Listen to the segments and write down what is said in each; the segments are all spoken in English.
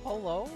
Hello?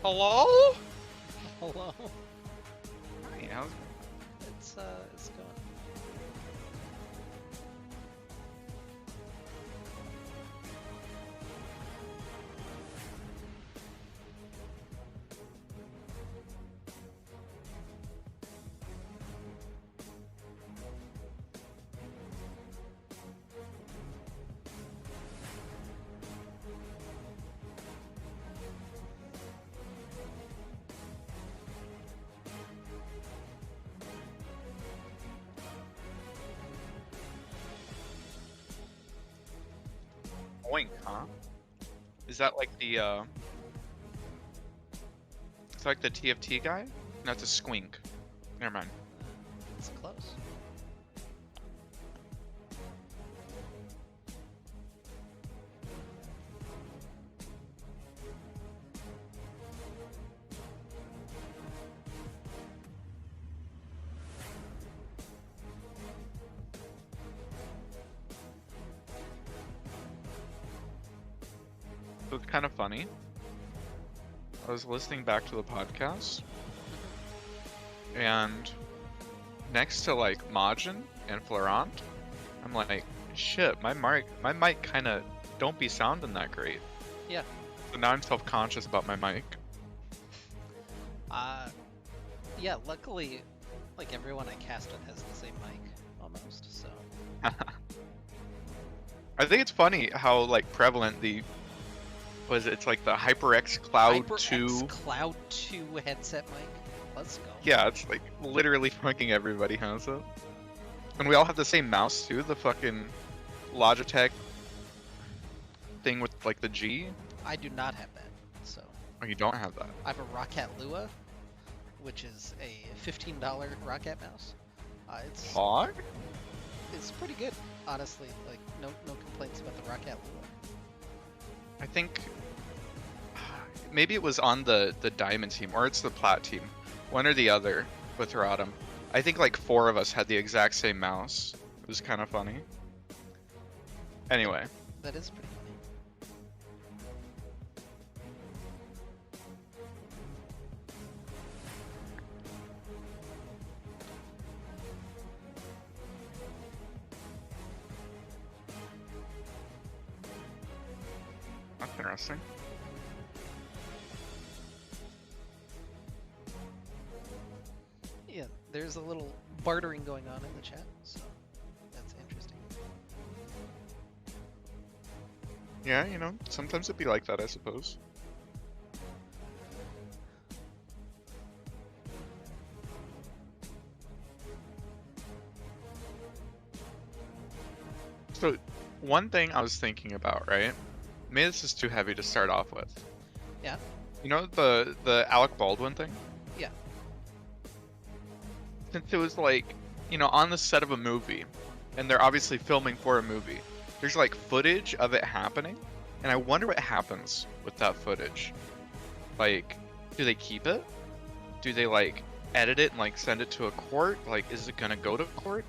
Hello? Hello? Hi, It's going. Oink, huh? Is that like the it's like the TFT guy? No, it's a squink. Never mind. It's close. It was kind of funny. I was listening back to the podcast, and next to like Majin and Florent, I'm like, shit, my mic kind of don't be sounding that great. Yeah. So now I'm self-conscious about my mic. Uh, yeah, luckily, like everyone I cast with has the same mic, almost, so. I think it's funny how like prevalent the it's like the HyperX Cloud HyperX 2. Cloud 2 headset mic. Let's go. Yeah, it's like literally fucking everybody has it. And we all have the same mouse too, the fucking Logitech thing with like the G. I do not have that, so. Oh, you don't have that. I have a Roccat Lua, which is a $15 Roccat mouse. It's Hog? it's pretty good, honestly. Like no complaints about the Roccat Lua. I think maybe it was on the diamond team or it's the plat team, one or the other with Rodham. I think like 4 of us had the exact same mouse. It was kind of funny. Anyway, That is pretty funny. interesting. Yeah, there's a little bartering going on in the chat, so that's interesting. Yeah, sometimes it'd be like that, I suppose. So, one thing I was thinking about, right? Maybe this is too heavy to start off with. Yeah. You know the Alec Baldwin thing? Yeah. Since it was like, on the set of a movie, and they're obviously filming for a movie, there's like footage of it happening, and I wonder what happens with that footage. Like, do they keep it? Do they like edit it and like send it to a court? Like, is it gonna go to court?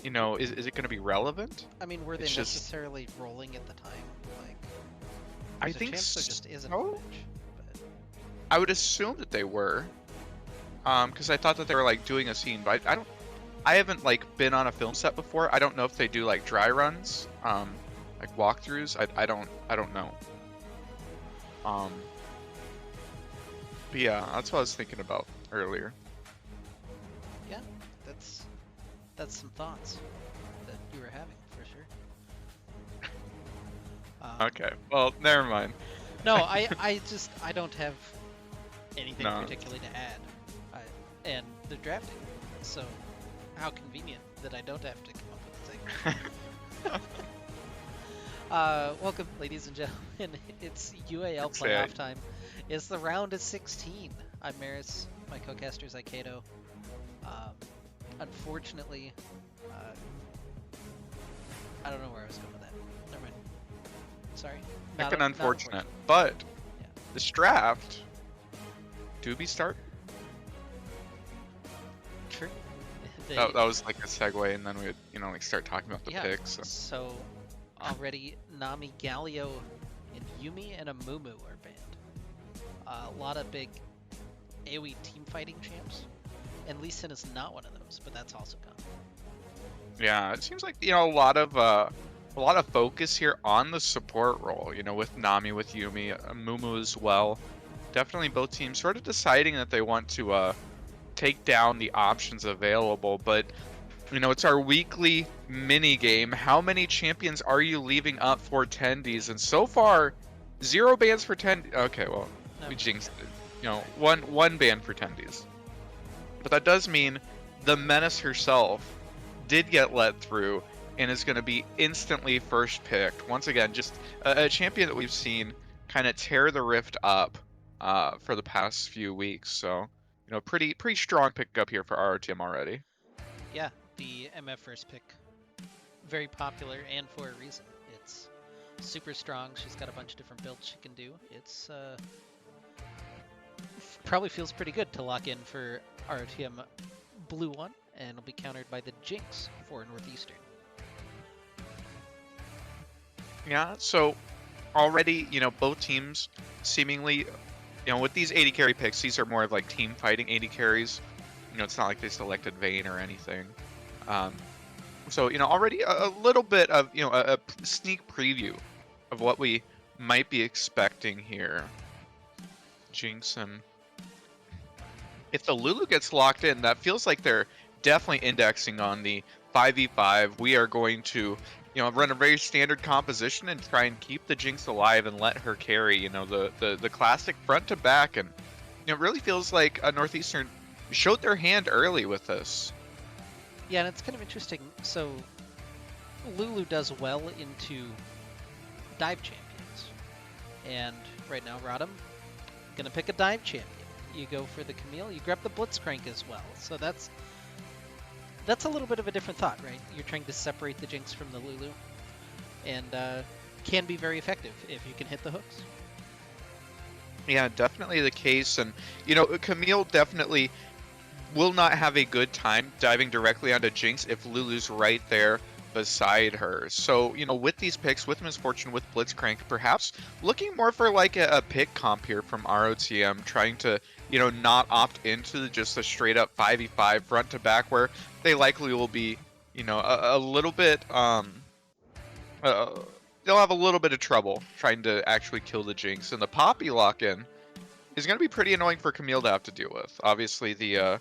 Is it gonna be relevant? I mean, were they It's just- necessarily rolling at the time? Like, I there's a think chance there just isn't so. footage. But I would assume that they were, because I thought that they were like doing a scene, but I haven't like been on a film set before. I don't know if they do like dry runs, like walkthroughs. I don't know. But yeah, that's what I was thinking about earlier. yeah, that's some thoughts that you were having for sure. Okay, well, never mind. No, I don't have anything No. particularly to add. And they're drafting, so how convenient that I don't have to come up with a thing. Welcome, ladies and gentlemen. It's UAL It's playoff it. time. It's the round of 16. I'm Maris. My co-caster is Aikedo. Unfortunately, I don't know where I was going with that. Never mind. Sorry. Freaking Not unfortunate. But Yeah. this draft, do be start. True. They- That was like a segue, and then we would like start talking about the yeah. picks. So already Nami, Galio, and Yumi and Amumu are banned. A lot of big AoE team fighting champs, and Lee Sin is not one of those, but that's also gone. Yeah, it seems like a lot of focus here on the support role. With Nami, with Yumi, Mumu as well. Definitely both teams sort of deciding that they want to take down the options available. But it's our weekly mini game. How many champions are you leaving up for Tendies? And so far, 0 bans for Tendies. Okay, well, No, we jinxed it. One ban for Tendies. But that does mean the Menace herself did get let through and is going to be instantly first picked. Once again, just a champion that we've seen kind of tear the Rift up for the past few weeks. So, pretty strong pickup here for ROTM already. Yeah, the MF first pick, very popular and for a reason. It's super strong. She's got a bunch of different builds she can do. It's probably feels pretty good to lock in for ROTM blue one, and will be countered by the Jinx for Northeastern. Yeah, so already, both teams seemingly, with these 80 carry picks, these are more of like team fighting 80 carries. It's not like they selected Vayne or anything. So, already a little bit of, a sneak preview of what we might be expecting here. Jinx and if the Lulu gets locked in, that feels like they're definitely indexing on the 5v5. We are going to, run a very standard composition and try and keep the Jinx alive and let her carry, the classic front to back. And it really feels like a Northeastern showed their hand early with this. Yeah, and it's kind of interesting. So Lulu does well into dive champions, and right now Rodham gonna pick a dive champion. You go for the Camille, you grab the Blitzcrank as well. So that's a little bit of a different thought, right? You're trying to separate the Jinx from the Lulu, and can be very effective if you can hit the hooks. Yeah, definitely the case. And, Camille definitely will not have a good time diving directly onto Jinx if Lulu's right there beside her. So, with these picks, with Misfortune, with Blitzcrank, perhaps looking more for like a pick comp here from ROTM, trying to, not opt into just a straight up 5v5 front to back where they likely will be, a little bit, they'll have a little bit of trouble trying to actually kill the Jinx. And the Poppy lock-in is going to be pretty annoying for Camille to have to deal with. Obviously, the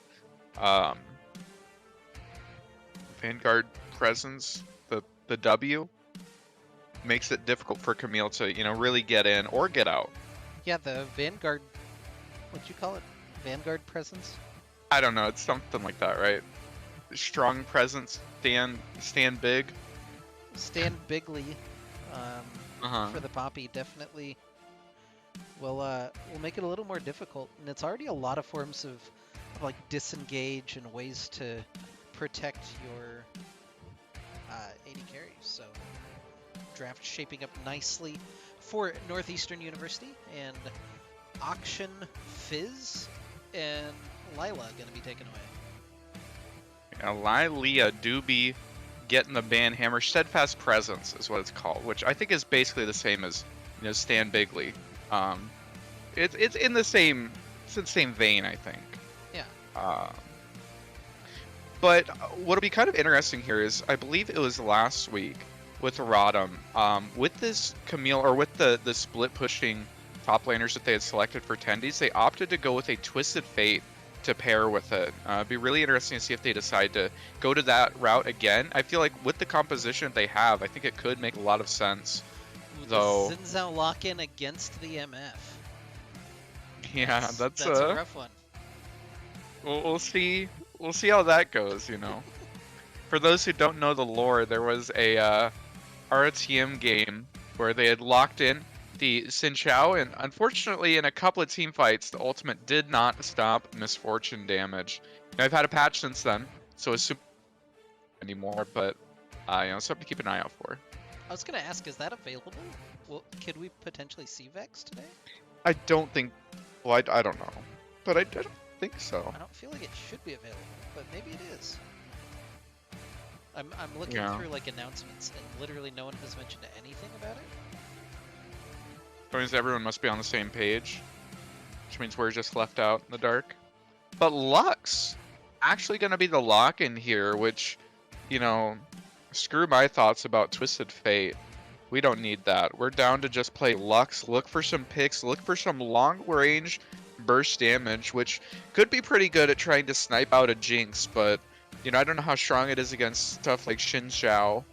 um, Vanguard presence, the W, makes it difficult for Camille to, really get in or get out. Yeah, the Vanguard, what'd you call it? Vanguard presence? I don't know, it's something like that, right? Strong presence, stand big. Stand bigly Uh-huh. for the Poppy definitely will make it a little more difficult. And it's already a lot of forms of like disengage and ways to protect your AD carries. So draft shaping up nicely for Northeastern University, and Auction, Fizz, and Lila going to be taken away. Yeah, Lilia do be getting the ban hammer. Steadfast presence is what it's called, which I think is basically the same as stand bigly. It's in the same vein, I think. Yeah. But what'll be kind of interesting here is I believe it was last week with Rodham, with this Camille, or with the split pushing top laners that they had selected for Tendies, they opted to go with a Twisted Fate to pair with it. It'd be really interesting to see if they decide to go to that route again. I feel like with the composition they have, I think it could make a lot of sense. Though the Xin Zhao lock-in against the MF. Yeah, that's a rough one. We'll see how that goes. For those who don't know the lore, there was a RTM game where they had locked in the Xin Zhao, and unfortunately in a couple of team fights, the ultimate did not stop misfortune damage. Now, I've had a patch since then, so it's super anymore, but something to keep an eye out for. I was gonna ask, is that available? Well, could we potentially see Vex today? I don't think. Well, I don't know, but I don't think so. I don't feel like it should be available, but maybe it is. I'm looking through like announcements, and literally no one has mentioned anything about it. That means everyone must be on the same page, which means we're just left out in the dark. But Lux actually going to be the lock-in here, which, screw my thoughts about Twisted Fate. We don't need that. We're down to just play Lux, look for some picks, look for some long-range burst damage, which could be pretty good at trying to snipe out a Jinx, but, I don't know how strong it is against stuff like Xin Zhao.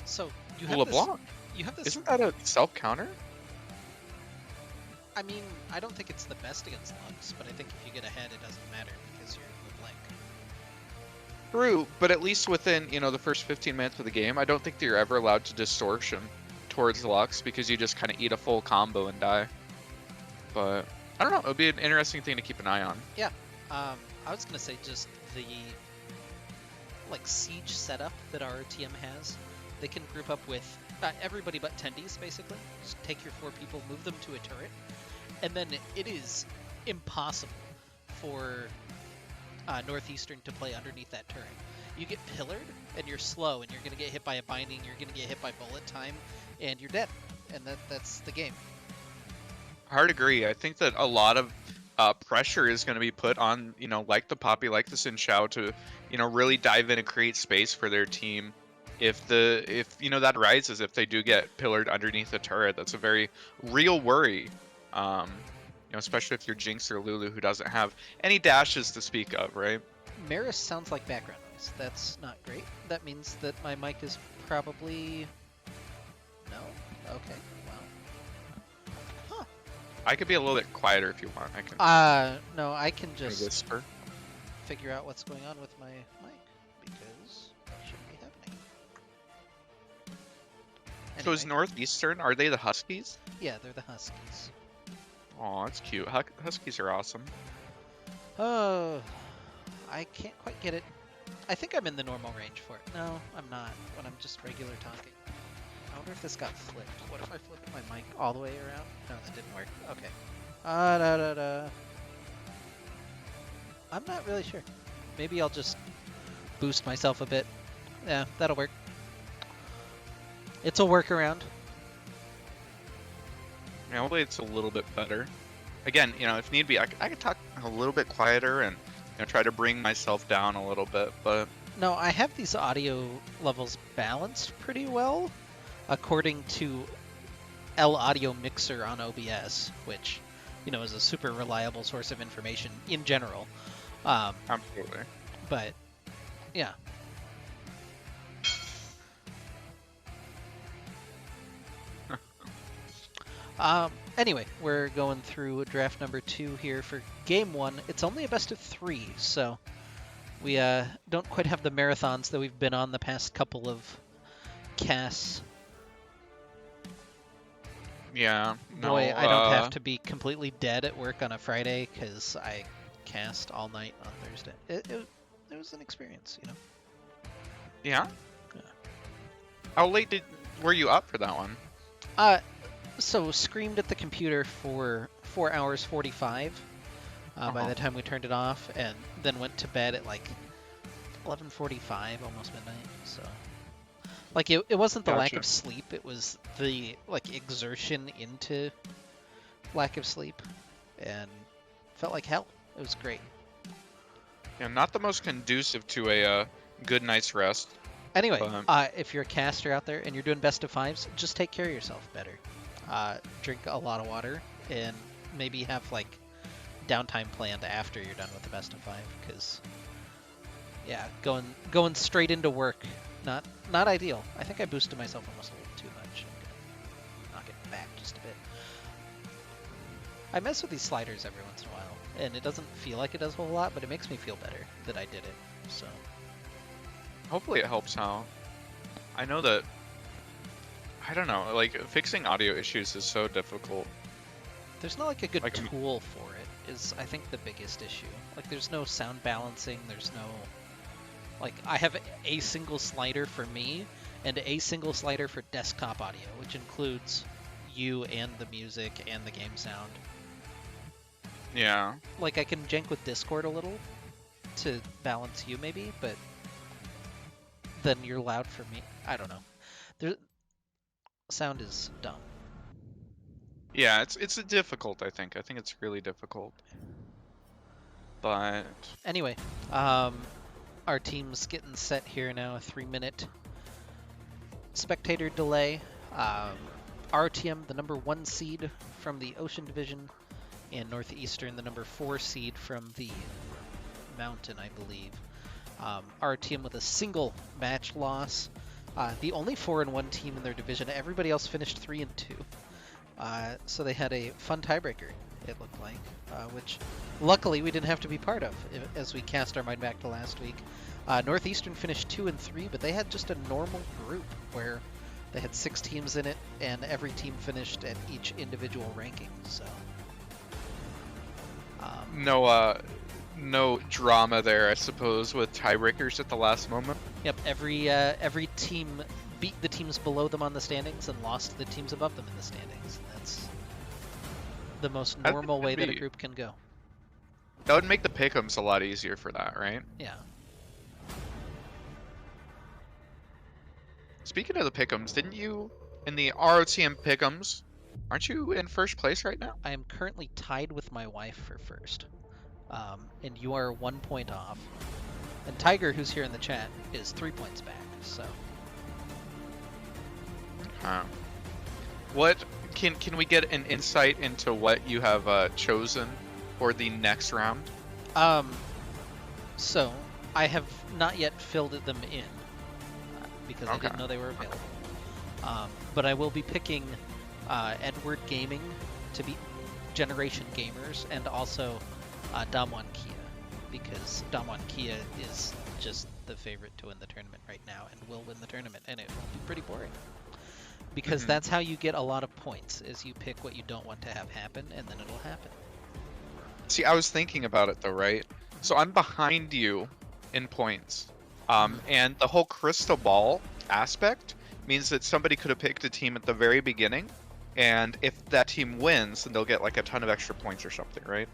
So, you have LeBlanc. this... Isn't that a self-counter? I mean, I don't think it's the best against Lux, but I think if you get ahead, it doesn't matter because you're LeBlanc. True, but at least within, the first 15 minutes of the game, I don't think that you're ever allowed to distortion towards Lux because you just kind of eat a full combo and die. But, I don't know, it would be an interesting thing to keep an eye on. Yeah, I was going to say just the, siege setup that our TM has. They can group up with everybody but Tendies, basically. Just take your 4 people, move them to a turret, and then it is impossible for Northeastern to play underneath that turret. You get pillared, and you're slow, and you're going to get hit by a binding, you're going to get hit by bullet time, and you're dead. And that's the game. Hard agree. I think that a lot of pressure is going to be put on, like the Poppy, like the Xin Zhao to, really dive in and create space for their team. If that rises, if they do get pillared underneath the turret, that's a very real worry. Especially if you're Jinx or Lulu, who doesn't have any dashes to speak of, right? Maris sounds like background noise. That's not great. That means that my mic is probably... No? Okay, well. Huh. I could be a little bit quieter if you want. I can. No, I can just whisper. Figure out what's going on with my mic, because that shouldn't be happening. So is Anyway. Northeastern, are they the Huskies? Yeah, they're the Huskies. Aw, that's cute. Huskies are awesome. Oh, I can't quite get it. I think I'm in the normal range for it. No, I'm not, when I'm just regular talking. I wonder if this got flipped. What if I flipped my mic all the way around? No, that didn't work. Okay. I'm not really sure. Maybe I'll just boost myself a bit. Yeah, that'll work. It's a workaround. Yeah, hopefully it's a little bit better. Again, if need be, I could talk a little bit quieter and try to bring myself down a little bit, but... No, I have these audio levels balanced pretty well. according to L Audio Mixer on OBS, which, is a super reliable source of information in general. Absolutely. But yeah. Anyway, we're going through draft number 2 here for game 1. It's only a best of 3, so we don't quite have the marathons that we've been on the past couple of casts. Yeah. Boy, no, I don't have to be completely dead at work on a Friday because I cast all night on Thursday. It was an experience, Yeah? Yeah. How late were you up for that one? So screamed at the computer for 4 hours 45 by the time we turned it off, and then went to bed at like 11:45, almost midnight. So, like, it wasn't the lack Gotcha. of sleep; it was the exertion into lack of sleep, and felt like hell. It was great. Yeah, not the most conducive to a good night's rest. Anyway, if you're a caster out there and you're doing best of 5s, just take care of yourself better. Drink a lot of water, and maybe have downtime planned after you're done with the best of 5, because going straight into work, not ideal. I think I boosted myself almost a little too much. I'm gonna knock it back just a bit. I mess with these sliders every once in a while, and it doesn't feel like it does a whole lot, but it makes me feel better that I did it. So Hopefully it helps out. I know that, I don't know, fixing audio issues is so difficult. there's not a good tool for it, is I think the biggest issue. There's no sound balancing, there's no I have a single slider for me and a single slider for desktop audio, which includes you and the music and the game sound. Yeah. I can jank with Discord a little to balance you maybe, but then you're loud for me. I don't know. Sound is dumb. Yeah, it's difficult, I think. I think it's really difficult. But anyway, our team's getting set here now, a 3-minute spectator delay. RTM, the number 1 seed from the Ocean Division, and Northeastern, the number 4 seed from the Mountain, I believe. RTM with a single match loss. The only 4-1 team in their division. Everybody else finished 3-2. So they had a fun tiebreaker, it looked like, which luckily we didn't have to be part of as we cast our mind back to last week. Northeastern finished 2-3, but they had just a normal group where they had 6 teams in it, and every team finished at each individual ranking. So no drama there, I suppose, with tiebreakers at the last moment. Yep, every team beat the teams below them on the standings and lost to the teams above them in the standings. That's the most normal way that a group can go. That would make the pick'ems a lot easier for that, right? Yeah. Speaking of the pick'ems, didn't you, in the ROTM pick'ems, aren't you in first place right now? I am currently tied with my wife for first. And you are 1 point off. And Tiger, who's here in the chat, is 3 points back, so. What can we get an insight into what you have chosen for the next round? So I have not yet filled them in because I didn't know they were available. But I will be picking Edward Gaming to beat Generation Gamers, and also Damwon Kia, because Damwon Kia is just the favorite to win the tournament right now and will win the tournament, and it will be pretty boring. Because that's how you get a lot of points, is you pick what you don't want to have happen, and then it'll happen. See, I was thinking about it though, right? So I'm behind you in points. And the whole crystal ball aspect means that somebody could have picked a team at the very beginning, and if that team wins, then they'll get a ton of extra points or something, right?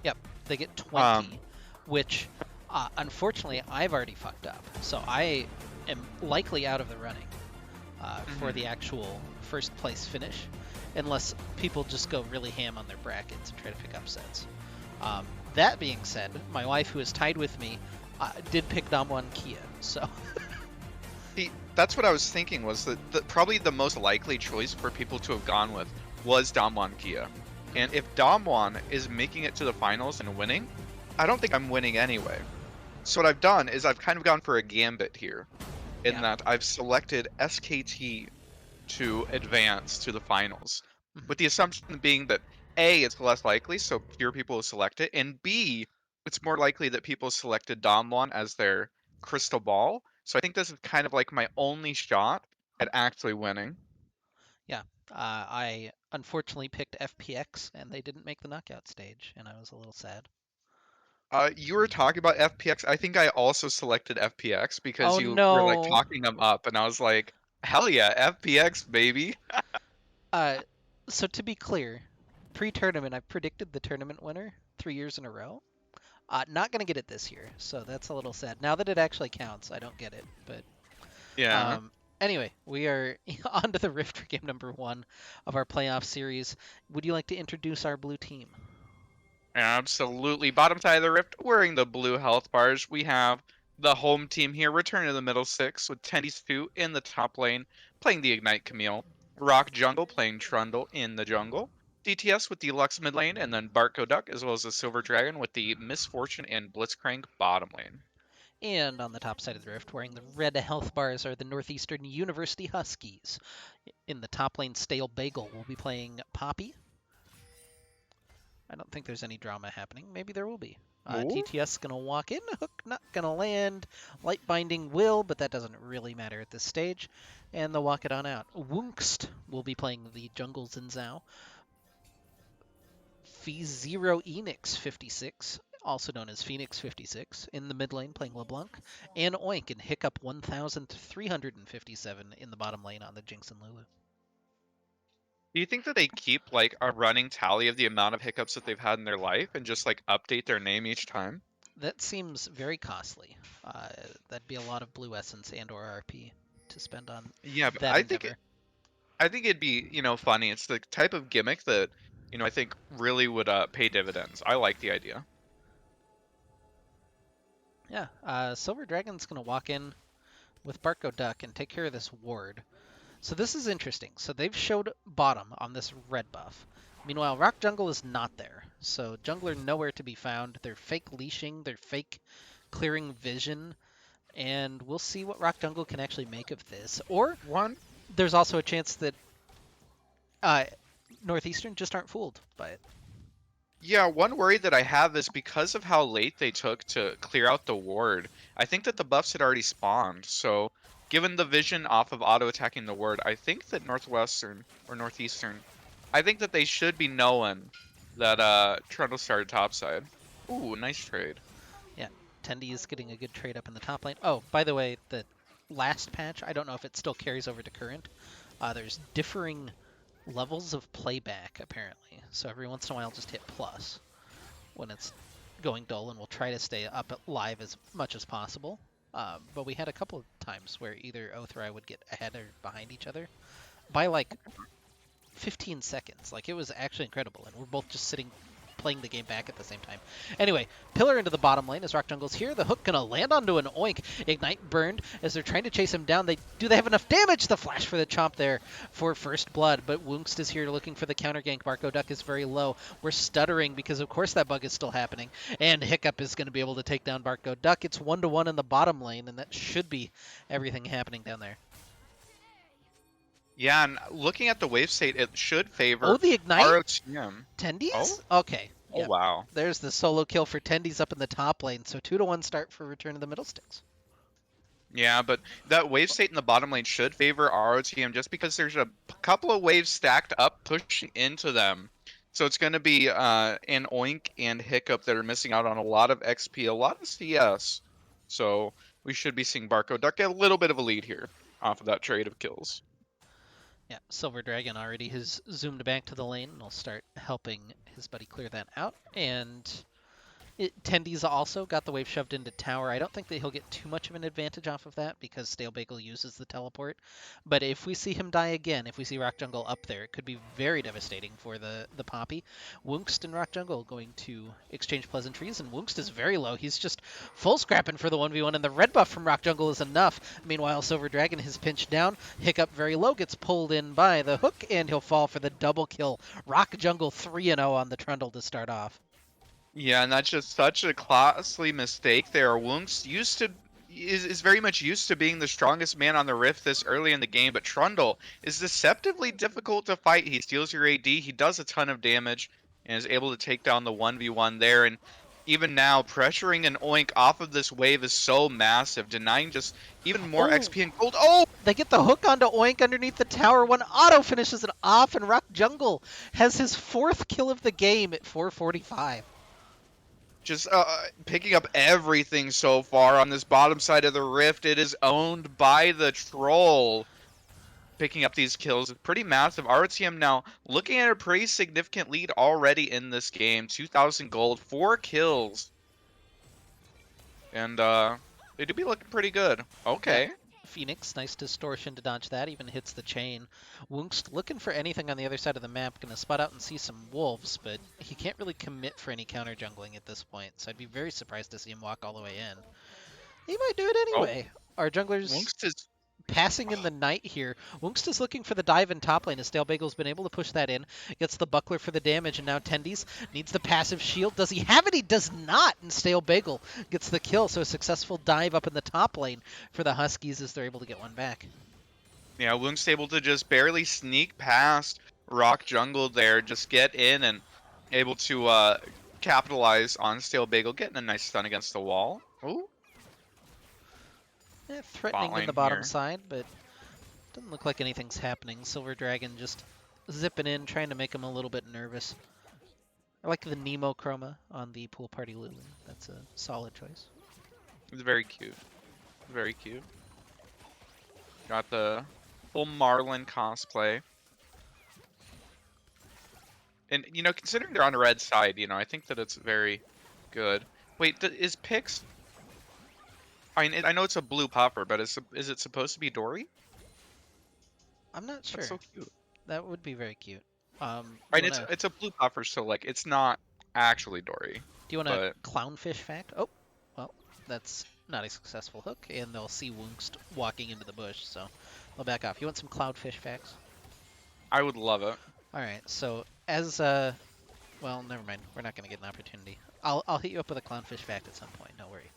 Yep, they get 20, which unfortunately I've already fucked up. So I am likely out of the running for the actual first place finish, unless people just go really ham on their brackets and try to pick upsets. That being said, my wife, who is tied with me, did pick Damwon Kia, so. See, that's what I was thinking was that probably the most likely choice for people to have gone with was Damwon Kia. And if Damwon is making it to the finals and winning, I don't think I'm winning anyway. So what I've done is I've kind of gone for a gambit here, in Yeah. that I've selected SKT to advance to the finals, Mhm. with the assumption being that A, it's less likely, so fewer people will select it, and B, it's more likely that people selected Damwon as their crystal ball. So I think this is kind of like my only shot at actually winning. Yeah. I unfortunately picked FPX, and they didn't make the knockout stage, and I was a little sad. You were talking about FPX. I think I also selected FPX because Oh you were like no. talking them up, and I was like, hell yeah, FPX, baby. Uh, so to be clear, pre-tournament, I predicted the tournament winner 3 years in a row. Not gonna get it this year, so that's a little sad. Now that it actually counts, I don't get it. But Yeah. um, anyway, we are on to the Rift for game number 1 of our playoff series. Would you like to introduce our blue team? Absolutely. Bottom side of the rift, wearing the blue health bars, we have the home team here, return to the Middlesticks with Tendy's 2 in the top lane, playing the Ignite Camille. Rock Jungle playing Trundle in the jungle. DTS with the Lux mid lane, and then Barco Duck, as well as the Silver Dragon with the Misfortune and Blitzcrank bottom lane. And on the top side of the Rift, wearing the red health bars, are the Northeastern University Huskies. In the top lane, Stale Bagel will be playing Poppy. I don't think there's any drama happening. Maybe there will be. Ooh. TTS gonna walk in, hook not gonna land. Light binding will, but that doesn't really matter at this stage. And they'll walk it on out. Wunkst will be playing the jungle Zinzao. Fee Zero Enix 56, also known as Phoenix 56, in the mid lane playing LeBlanc. And Oink and Hiccup 1357 in the bottom lane on the Jinx and Lulu. Do you think that they keep like a running tally of the amount of hiccups that they've had in their life and just like update their name each time? That seems very costly. That'd be a lot of blue essence and or RP to spend on Yeah, but that endeavor. I think it'd be, funny. It's the type of gimmick that, I think really would pay dividends. I like the idea. Yeah, Silver Dragon's gonna walk in with Barco Duck and take care of this ward. So this is interesting. So they've showed bottom on this red buff. Meanwhile, Rock Jungle is not there. So jungler nowhere to be found. They're fake leashing, they're fake clearing vision, and we'll see what Rock Jungle can actually make of this. Or One, there's also a chance that uh, Northeastern just aren't fooled by it. yeah, one worry that I have is because of how late they took to clear out the ward. I think that the buffs had already spawned. So, given the vision off of auto attacking the ward, I think that Northwestern or Northeastern, I think that they should be knowing that Trundle started topside. Ooh, nice trade. Yeah, Tendi is getting a good trade up in the top lane. Oh, by the way, the last patch, I don't know if it still carries over to current. There's differing levels of playback, apparently. So every once in a while, just hit plus when it's going dull, and we'll try to stay up live as much as possible. But we had a couple of times where either Oath or I would get ahead or behind each other by like 15 seconds. Like, it was actually incredible, and we're both just sitting playing the game back at the same time. Anyway, pillar into the bottom lane as Rock Jungle's here. The hook gonna land onto an Oink. Ignite burned as they're trying to chase him down. Do they have enough damage? The flash for the chomp there for first blood, but Wunkst is here looking for the counter gank. Barco Duck is very low. We're stuttering because of course that bug is still happening, and Hiccup is gonna be able to take down Barco Duck. It's 1-1 in the bottom lane, and that should be everything happening down there. Yeah, and looking at the wave state, it should Oh, favor the Ignite? ROTM. Tendies? Oh, Okay. oh Yep. wow. There's the solo kill for Tendies up in the top lane. So 2-1 start for Return of the Middlesticks. Yeah, but that wave state in the bottom lane should favor ROTM just because there's a couple of waves stacked up pushing into them. So it's going to be an Oink and Hiccup that are missing out on a lot of XP, a lot of CS. So we should be seeing Barco Duck get a little bit of a lead here off of that trade of kills. Yeah, Silver Dragon already has zoomed back to the lane and will start helping his buddy clear that out. And Tendy's also got the wave shoved into tower. I don't think that he'll get too much of an advantage off of that because Stale Bagel uses the teleport. But if we see him die again, if we see Rock Jungle up there, it could be very devastating for the Poppy. Woongst and Rock Jungle going to exchange pleasantries, and Woongst is very low. He's just full scrapping for the 1v1, and the red buff from Rock Jungle is enough. Meanwhile, Silver Dragon has pinched down. Hiccup very low, gets pulled in by the hook, and he'll fall for the double kill. Rock Jungle 3-0 on the Trundle to start off. Yeah, and that's just such a costly mistake there. Wunks is very much used to being the strongest man on the Rift this early in the game, but Trundle is deceptively difficult to fight. He steals your AD, he does a ton of damage, and is able to take down the 1v1 there. And even now, pressuring an Oink off of this wave is so massive, denying just even more XP and gold. Oh! They get the hook onto Oink underneath the tower. One auto finishes it off, and Rock Jungle has his 4th kill of the game at 4:45. Just picking up everything so far on this bottom side of the Rift. It is owned by the Troll. Picking up these kills is pretty massive. RTM now looking at a pretty significant lead already in this game. 2,000 gold, 4 kills. And they do be looking pretty good. Okay. Yeah. Phoenix, nice distortion to dodge that, even hits the chain. Woongst looking for anything on the other side of the map, gonna spot out and see some wolves, but he can't really commit for any counter jungling at this point, so I'd be very surprised to see him walk all the way in. He might do it anyway. Our junglers Woongst is passing in the night here. Woongst is looking for the dive in top lane as Stale Bagel's been able to push that in. Gets the buckler for the damage, and now Tendy's needs the passive shield. Does he have it? He does not, and Stale Bagel gets the kill, so a successful dive up in the top lane for the Huskies as they're able to get one back. Yeah, Woongst able to just barely sneak past Rock Jungle there, just get in and able to capitalize on Stale Bagel, getting a nice stun against the wall. Ooh. Threatening in the bottom here. side, but doesn't look like anything's happening. Silver Dragon just zipping in, trying to make him a little bit nervous. I like the Nemo chroma on the Pool Party Lulu. That's a solid choice. It's very cute. Very cute. Got the full Marlin cosplay. And, you know, considering they're on the red side, you know, I think that it's very good. Wait, is Pix... I know it's a blue popper, but is it supposed to be Dory? I'm not sure. That's so cute. That would be very cute. It's a blue popper, so like it's not actually Dory. Do you want a clownfish fact? Oh, well, that's not a successful hook, and they'll see Woongst walking into the bush, so they'll back off. You want some cloudfish facts? I would love it. All right, so as well, never mind. We're not gonna get an opportunity. I'll hit you up with a clownfish fact at some point. No worry.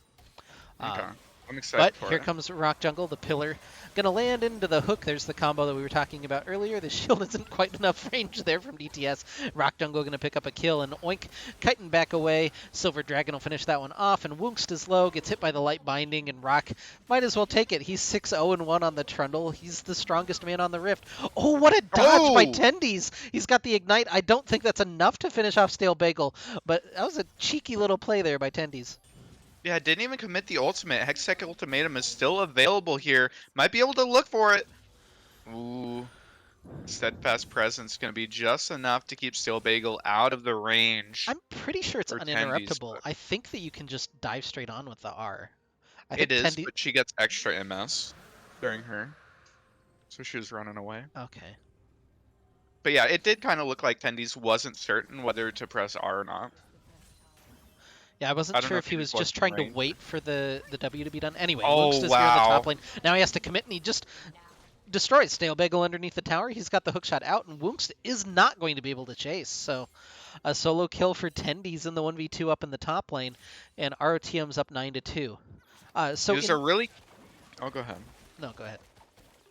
Okay. I'm excited for But here it. comes Rock Jungle, the pillar. Gonna land into the hook. There's the combo that we were talking about earlier. The shield isn't quite enough range there from DTS. Rock Jungle gonna pick up a kill, and Oink kiting back away. Silver Dragon will finish that one off, and Woongst is low, gets hit by the light binding, and Rock might as well take it. He's 6-0-1 on the Trundle. He's the strongest man on the Rift. Oh, what a dodge by Tendy's! He's got the Ignite. I don't think that's enough to finish off Stale Bagel, but that was a cheeky little play there by Tendy's. Yeah, didn't even commit the ultimate. Hextech Ultimatum is still available here. Might be able to look for it. Ooh. Steadfast Presence going to be just enough to keep Stale Bagel out of the range. I'm pretty sure it's uninterruptible. I think that you can just dive straight on with the R. It is, but she gets extra MS during her. So she was running away. Okay. But yeah, it did kind of look like Tendy's wasn't certain whether to press R or not. Yeah, I wasn't sure if he was just trying to wait for the W to be done. Anyway, Woongst is here in the top lane. Now he has to commit, and he just destroys Stale Bagel underneath the tower. He's got the hookshot out, and Woongst is not going to be able to chase. So a solo kill for Tendy's in the 1v2 up in the top lane, and ROTM's up 9-2. So it was a really... Oh, go ahead. No, go ahead.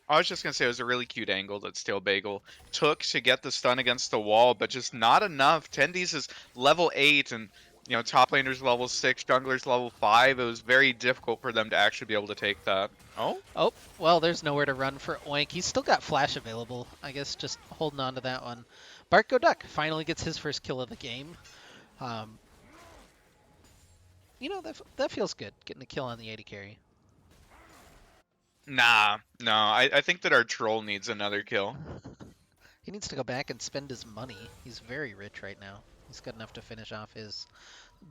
I was just going to say it was a really cute angle that Stale Bagel took to get the stun against the wall, but just not enough. Tendy's is level 8, and you know, top laner's level 6, jungler's level 5. It was very difficult for them to actually be able to take that. Oh? Oh, well, there's nowhere to run for Oink. He's still got Flash available. I guess just holding on to that one. Barko Duck finally gets his first kill of the game. You know, that feels good, getting a kill on the AD carry. Nah, no. I think that our troll needs another kill. He needs to go back and spend his money. He's very rich right now. He's got enough to finish off his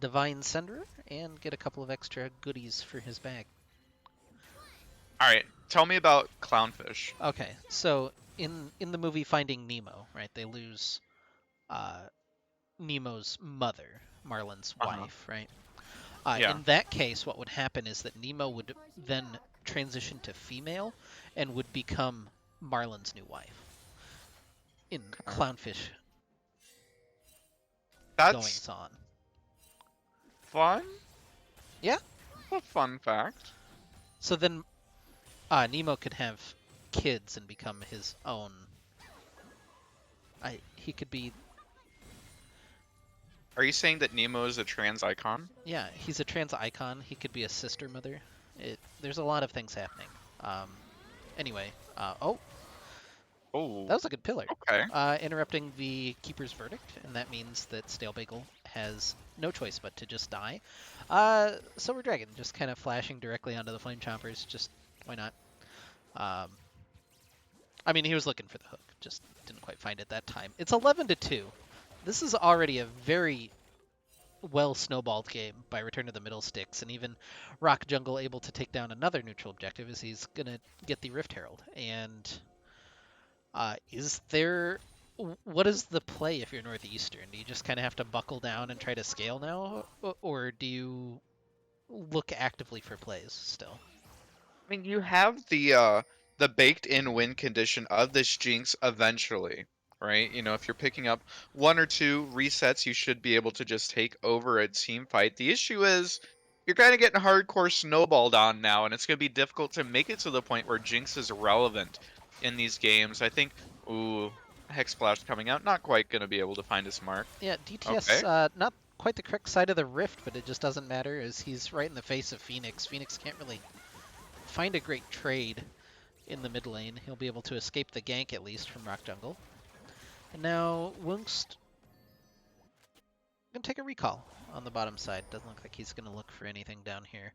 Divine Sender and get a couple of extra goodies for his bag. All right, tell me about Clownfish. Okay, so in the movie Finding Nemo, right? They lose uh, Nemo's mother, Marlin's Uh-huh. wife, right? Yeah. In that case, what would happen is that Nemo would then transition to female and would become Marlin's new wife in Okay. Clownfish That's goings on. fun. Yeah. A fun fact. So then Nemo could have kids and become his own. He could be. Are you saying that Nemo is a trans icon? Yeah, he's a trans icon. He could be a sister mother. There's a lot of things happening. Um, anyway, oh, Oh, that was a good pillar. okay. Interrupting the keeper's verdict, and that means that Stale Bagel has no choice but to just die. Silver Dragon just kind of flashing directly onto the Flame Chompers. Just why not? Um, I mean, he was looking for the hook, just didn't quite find it that time. It's 11-2. This is already a very well snowballed game by Return to the Middlesticks, and even Rock Jungle able to take down another neutral objective as he's gonna get the Rift Herald. And is there what is the play if you're Northeastern? Do you just kind of have to buckle down and try to scale now, or do you look actively for plays still? I mean, you have the baked-in win condition of this Jinx eventually, right? You know, if you're picking up one or two resets, you should be able to just take over a team fight. The issue is you're kind of getting hardcore snowballed on now, and it's going to be difficult to make it to the point where Jinx is relevant in these games. I think, ooh, Hex Splash coming out, not quite going to be able to find his mark. Yeah, DTS Okay. not quite the correct side of the rift, but it just doesn't matter as he's right in the face of Phoenix. Phoenix can't really find a great trade in the mid lane. He'll be able to escape the gank at least from Rock Jungle. And now Wungst gonna take a recall on the bottom side. Doesn't look like he's gonna look for anything down here.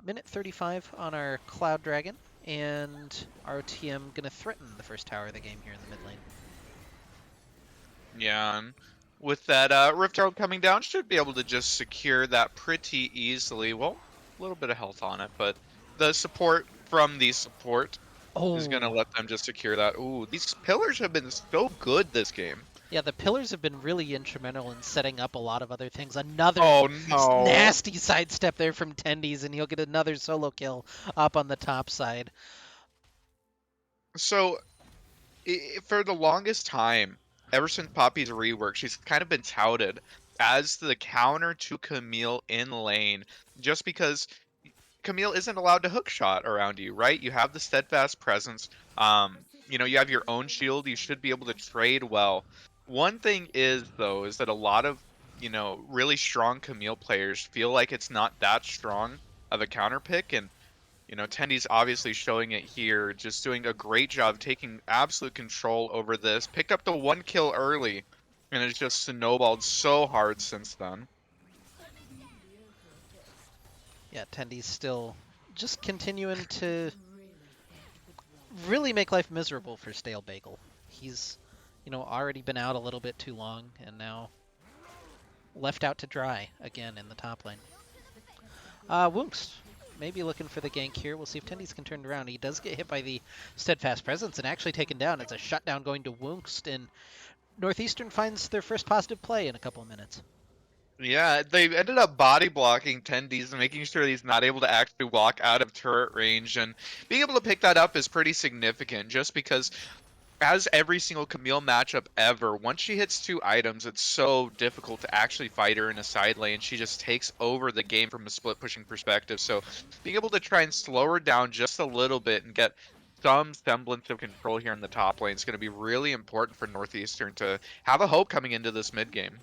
Minute 35 on our Cloud Dragon, and our TM gonna threaten the first tower of the game here in the mid lane. Yeah, and with that Rift Herald coming down, should be able to just secure that pretty easily. Well, a little bit of health on it, but the support from the support is going to Oh, let them just secure that. Ooh, these pillars have been so good this game. yeah, the pillars have been really instrumental in setting up a lot of other things. Another Oh no. nasty sidestep there from Tendies, and he'll get another solo kill up on the top side. So, for the longest time, ever since Poppy's rework, she's kind of been touted as the counter to Camille in lane, just because Camille isn't allowed to hook shot around you, right? You have the steadfast presence. You know, you have your own shield. You should be able to trade well. One thing is though, is that a lot of, you know, really strong Camille players feel like it's not that strong of a counter pick, and you know, Tendy's obviously showing it here, just doing a great job taking absolute control over this. Picked up the one kill early, and it's just snowballed so hard since then. Yeah, Tendi's still just continuing to really make life miserable for Stale Bagel. He's, already been out a little bit too long and now left out to dry again in the top lane. Wunks, maybe looking for the gank here. We'll see if Tendies can turn it around. He does get hit by the Steadfast Presence and actually taken down. It's a shutdown going to Wunks, and Northeastern finds their first positive play in a couple of minutes. Yeah, they ended up body blocking Tendies and making sure he's not able to actually walk out of turret range, and being able to pick that up is pretty significant just because as every single Camille matchup ever, once she hits two items, it's so difficult to actually fight her in a side lane. She just takes over the game from a split pushing perspective. So being able to try and slow her down just a little bit and get some semblance of control here in the top lane is going to be really important for Northeastern to have a hope coming into this mid game.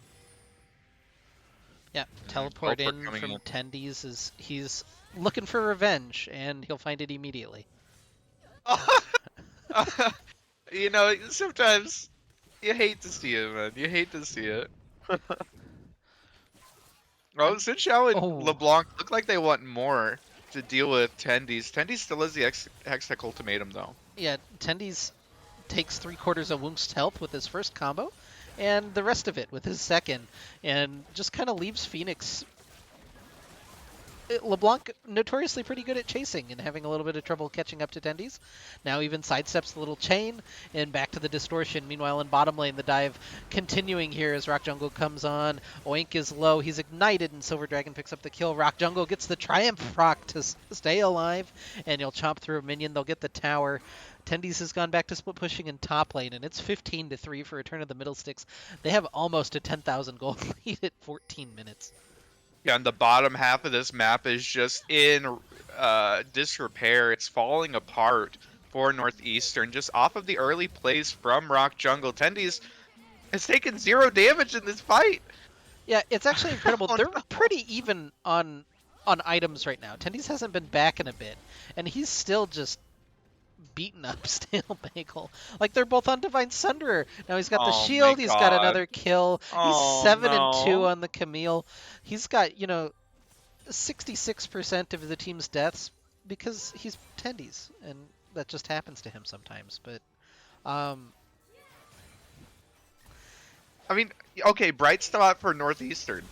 Yeah, teleport Teleport in coming from in. Tendies is he's looking for revenge, and he'll find it immediately. You know, sometimes you hate to see it, man. You hate to see it. Oh, Sinchao and Oh, LeBlanc look like they want more to deal with Tendies. Tendies still has the Hextech Ultimatum, though. yeah, Tendies takes 3/4 of Wunk's health with his first combo, and the rest of it with his second, and just kind of leaves Phoenix. LeBlanc notoriously pretty good at chasing and having a little bit of trouble catching up to Tendies. Now even sidesteps the little chain and back to the distortion. Meanwhile in bottom lane the dive continuing here as Rock Jungle comes on. Oink is low. He's ignited and Silver Dragon picks up the kill. Rock Jungle gets the Triumph proc to stay alive, and you'll chomp through a minion. They'll get the tower. Tendies has gone back to split pushing in top lane, and it's 15-3 for Return of the Middlesticks. They have almost a 10,000 gold lead at 14 minutes. Yeah, and the bottom half of this map is just in disrepair. It's falling apart for Northeastern, just off of the early plays from Rock Jungle. Tendies has taken 0 damage in this fight. Yeah, it's actually incredible. Oh, They're no. pretty even on items right now. Tendies hasn't been back in a bit, and he's still just beaten up Stale Bagel. Like, they're both on Divine Sunderer. Now he's got the Oh shield, my he's got God. another kill. Oh, He's 7-2 no. on the Camille. He's got, 66% of the team's deaths because he's Tendies, and that just happens to him sometimes. But I mean, okay, bright spot for Northeastern.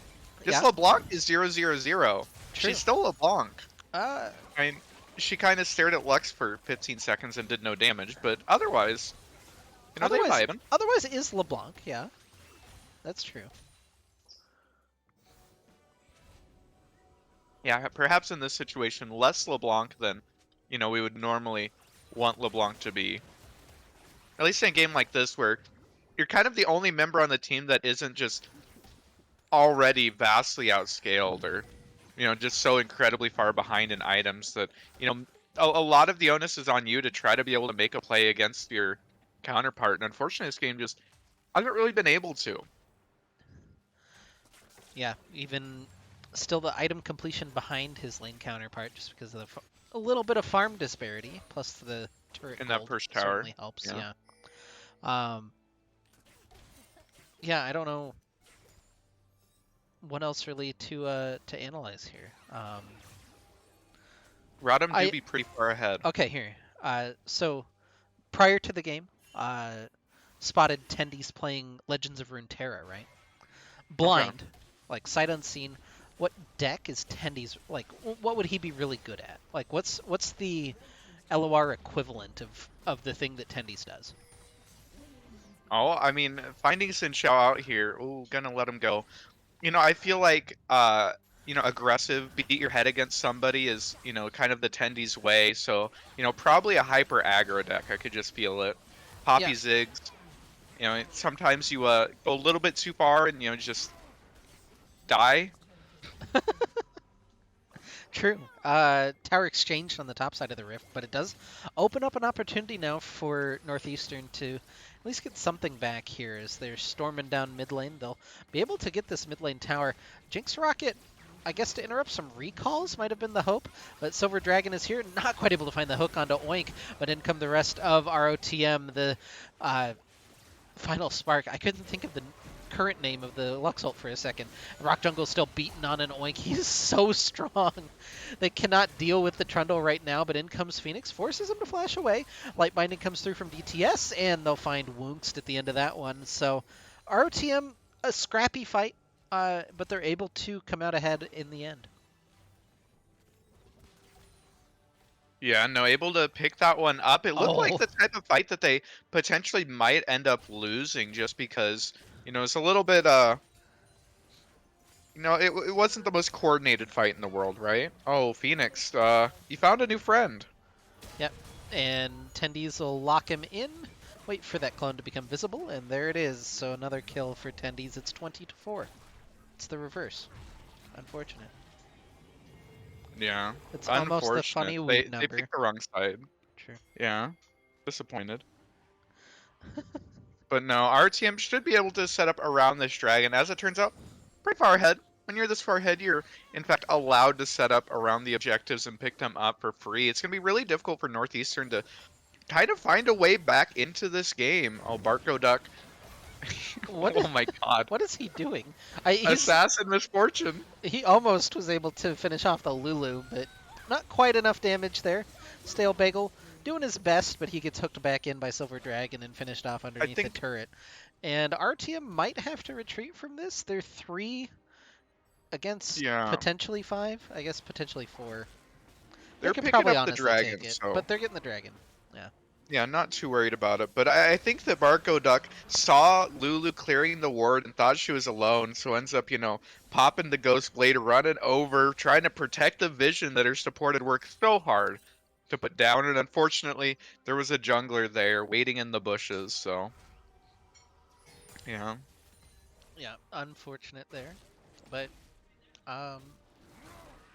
Just yeah, LeBlanc is 0-0-0. true. She's still LeBlanc. Uh, I mean, she kind of stared at Lux for 15 seconds and did no damage, but otherwise, they vibing. otherwise is LeBlanc, yeah. That's true. Yeah, perhaps in this situation, less LeBlanc than, we would normally want LeBlanc to be. At least in a game like this where you're kind of the only member on the team that isn't just already vastly outscaled or, just so incredibly far behind in items that, a lot of the onus is on you to try to be able to make a play against your counterpart. And unfortunately, this game just hasn't really been able to. Yeah, even still the item completion behind his lane counterpart just because of a little bit of farm disparity, plus the turret In that gold first tower. certainly helps, yeah. Yeah, I don't know what else really to analyze here. Rodham do be pretty far ahead. Okay, here. So prior to the game, spotted Tendies playing Legends of Runeterra, right? Blind, like sight unseen. What deck is Tendies like? What would he be really good at? Like, what's the LOR equivalent of the thing that Tendies does? Oh, I mean, finding Xin Xiao out here. Ooh, gonna let him go. I feel like, aggressive, beat your head against somebody is, kind of the Tendies way. So, probably a hyper aggro deck. I could just feel it. Poppy Zigs. Sometimes you go a little bit too far and, just die. True. Tower exchanged on the top side of the rift, but it does open up an opportunity now for Northeastern to at least get something back here as they're storming down mid lane. They'll be able to get this mid lane tower. Jinx Rocket, I guess to interrupt some recalls might have been the hope, but Silver Dragon is here, not quite able to find the hook onto Oink, but in come the rest of ROTM, the final spark. I couldn't think of the current name of the Lux ult for a second. Rock Jungle's still beating on an Oink. He's so strong. They cannot deal with the Trundle right now, but in comes Phoenix, forces him to flash away. Light Binding comes through from DTS, and they'll find Woongst at the end of that one. So ROTM, a scrappy fight, but they're able to come out ahead in the end. Yeah, no, able to pick that one up. It looked like the type of fight that they potentially might end up losing just because, it's a little bit, it wasn't the most coordinated fight in the world, right? Oh, Phoenix, you found a new friend. Yep, and Tendies will lock him in, wait for that clone to become visible, and there it is. So another kill for Tendies. It's 20-4. It's the reverse. Unfortunate. Yeah, It's almost the funny weed They number. picked the wrong side. True. Yeah, disappointed. But no, RTM should be able to set up around this dragon. As it turns out, pretty far ahead. When you're this far ahead, you're in fact allowed to set up around the objectives and pick them up for free. It's going to be really difficult for Northeastern to kind of find a way back into this game. Oh, Barco Duck. Oh my god. What is he doing? Assassin Misfortune. He almost was able to finish off the Lulu, but not quite enough damage there. Stale Bagel doing his best, but he gets hooked back in by Silver Dragon and finished off underneath the turret. And RTM might have to retreat from this. They're 3 against Yeah, potentially 5. I guess potentially 4. They they're can picking probably up the honestly take dragon, it, so but they're getting the dragon. Yeah. yeah, not too worried about it. But I think that Barco Duck saw Lulu clearing the ward and thought she was alone, so ends up, popping the Ghost Blade, running over, trying to protect the vision that her support had worked so hard to put down. And unfortunately, there was a jungler there waiting in the bushes, so yeah. Yeah, unfortunate there. But um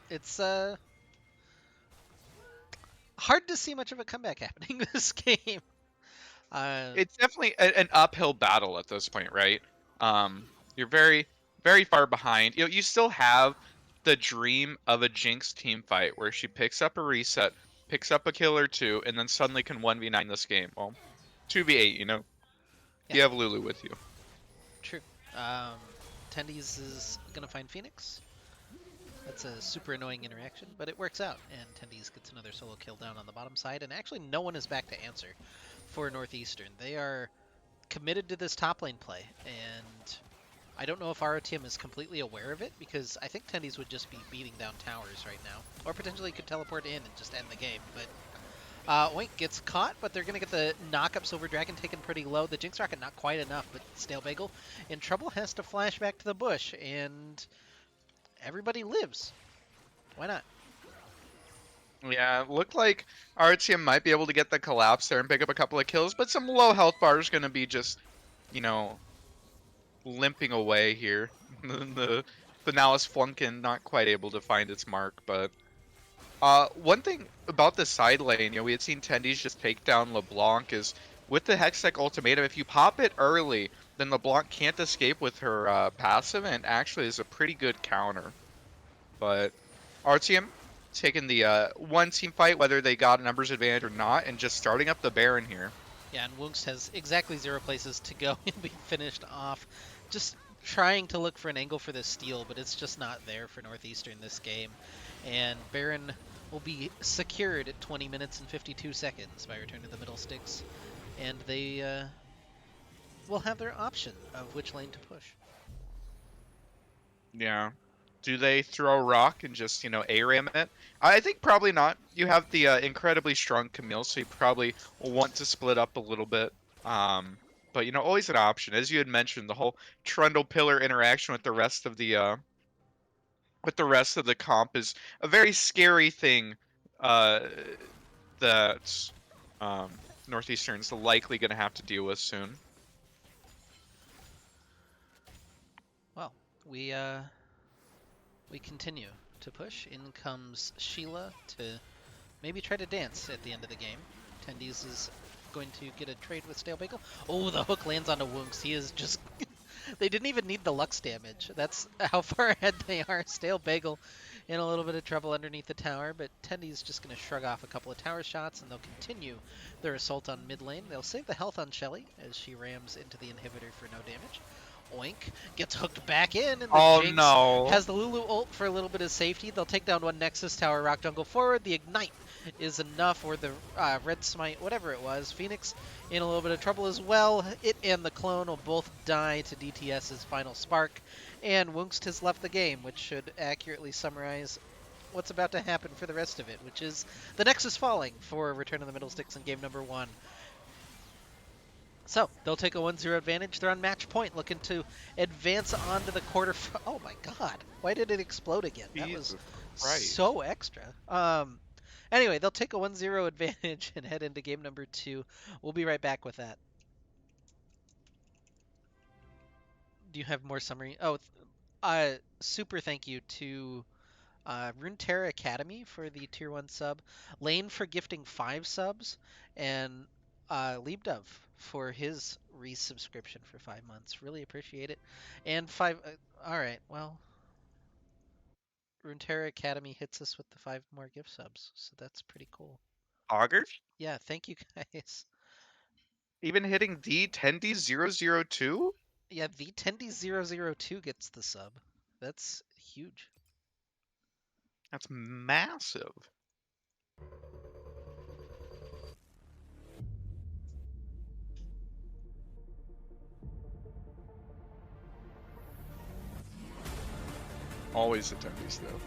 it's hard to see much of a comeback happening this game. Uh It's definitely an uphill battle at this point, right? You're very, very far behind. You still have the dream of a Jinx team fight where she picks up a reset, picks up a kill or two, and then suddenly can 1v9 this game. Well, 2v8, yeah, you have Lulu with you. true. Um Tendies is gonna find Phoenix. That's a super annoying interaction, but it works out, and Tendies gets another solo kill down on the bottom side, and actually no one is back to answer for Northeastern. They are committed to this top lane play, and I don't know if our team is completely aware of it, because I think Tendies would just be beating down towers right now, or potentially could teleport in and just end the game, but Oink gets caught, but they're going to get the knock-up Silver Dragon taken pretty low. The Jinx Rocket not quite enough, but Stale Bagel in trouble, has to flash back to the bush, and everybody lives. Why not? Yeah, it looked like our team might be able to get the collapse there and pick up a couple of kills, but some low health bar is going to be just, you know, limping away here. The Nalus Flunkin not quite able to find its mark, but one thing about the side lane, we had seen Tendies just take down LeBlanc is with the Hextech ultimatum, if you pop it early, then LeBlanc can't escape with her passive and actually is a pretty good counter. But our team taking the one team fight, whether they got a numbers advantage or not, and just starting up the Baron here. Yeah, and Wunks has exactly 0 places to go and be finished off. Just trying to look for an angle for this steal, but it's just not there for Northeastern this game. And Baron will be secured at 20 minutes and 52 seconds by Return to the Middlesticks. And they will have their option of which lane to push. Yeah. Do they throw a rock and just, ARAM it? I think probably not. You have the incredibly strong Camille, so you probably will want to split up a little bit. But, always an option. As you had mentioned, the whole Trundle Pillar interaction with the rest of the comp is a very scary thing uh, that Northeastern's likely going to have to deal with soon. Well, we continue to push. In comes Sheila to maybe try to dance at the end of the game. Tendies is going to get a trade with Stale Bagel. Oh, the hook lands onto Wunks. He is just... they didn't even need the Lux damage. That's how far ahead they are. Stale Bagel in a little bit of trouble underneath the tower, but Tendies just going to shrug off a couple of tower shots, and they'll continue their assault on mid lane. They'll save the health on Shelly as she rams into the inhibitor for no damage. Oink gets hooked back in, and the Oh Jinx no. has the Lulu ult for a little bit of safety. They'll take down one Nexus tower, rock jungle forward. The Ignite is enough, or the Red Smite, whatever it was. Phoenix in a little bit of trouble as well. It and the clone will both die to DTS's final spark, and Wunxt has left the game, which should accurately summarize what's about to happen for the rest of it, which is the Nexus falling for Return of the Middlesticks in game number 1. So they'll take a 1-0 advantage. They're on match point, looking to advance on to the quarter. Oh my god, why did it explode again? That was Jesus Christ. so extra. Anyway, they'll take a 1-0 advantage and head into game number 2. We'll be right back with that. Do you have more summary? Oh, super thank you to Runeterra Academy for the tier 1 sub, Lane for gifting 5 subs, and Liebdov for his resubscription for 5 months. Really appreciate it. And 5. All right, well, Runeterra Academy hits us with the 5 more gift subs, so that's pretty cool. Augers? Yeah, thank you guys. Even hitting D10D002? Yeah, the Tendy002 gets the sub. That's huge. That's massive. Always attendees though.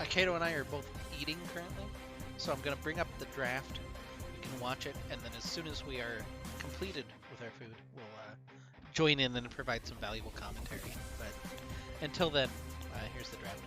Kato and I are both eating currently, so I'm going to bring up the draft. You can watch it, and then as soon as we are completed with our food, we'll join in and provide some valuable commentary. But until then, here's the draft.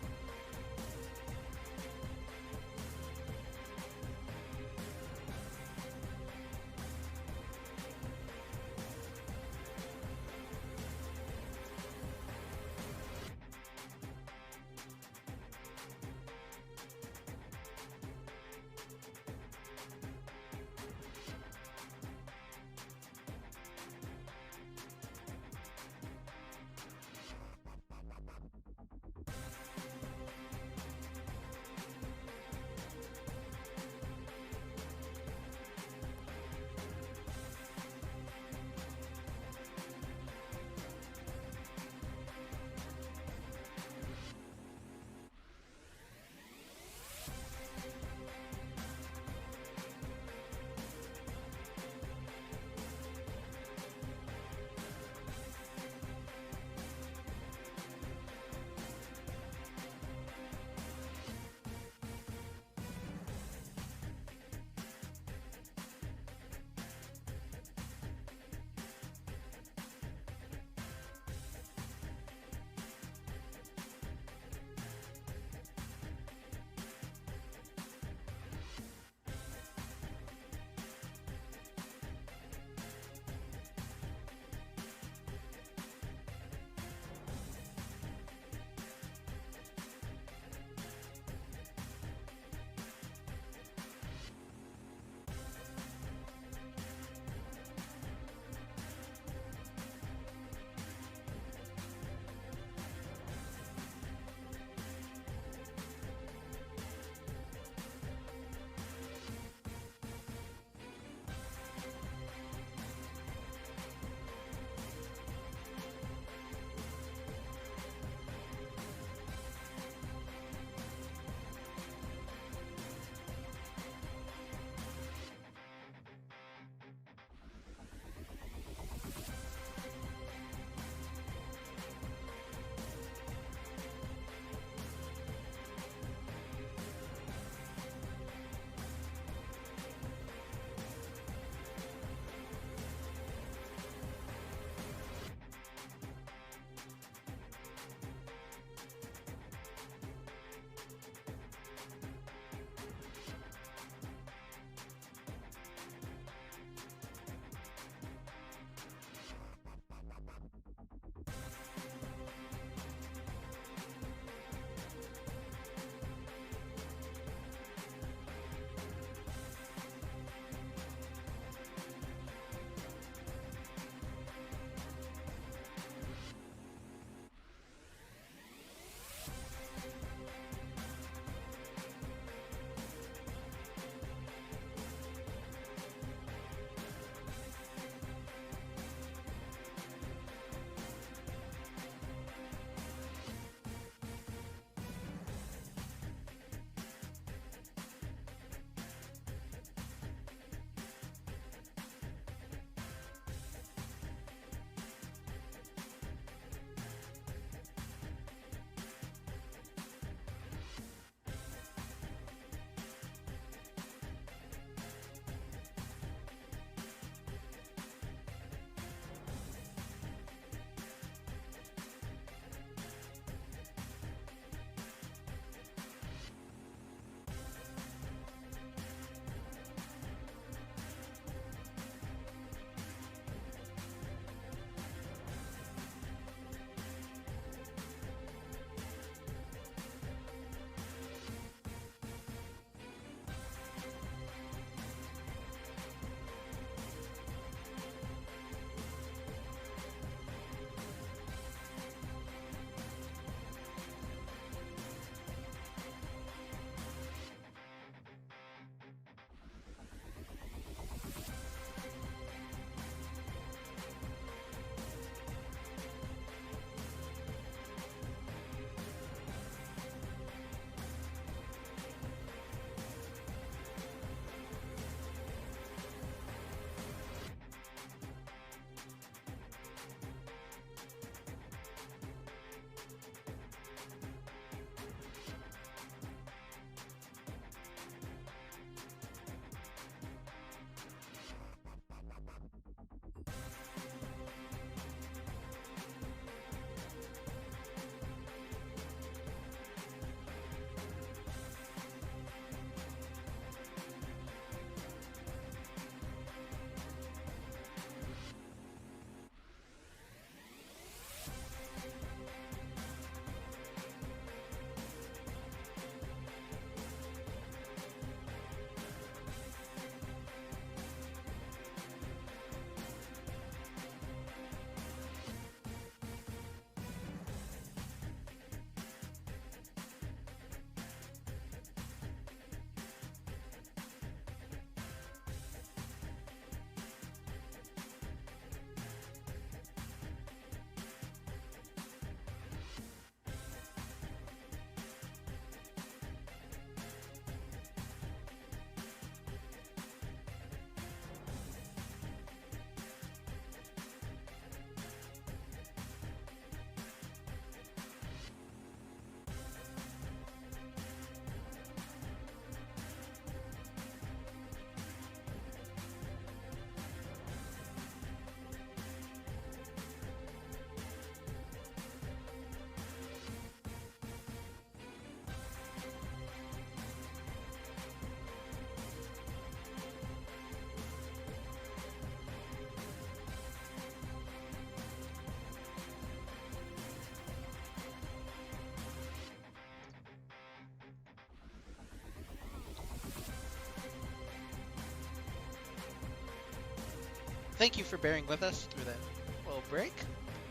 thank you for bearing with us through that little break.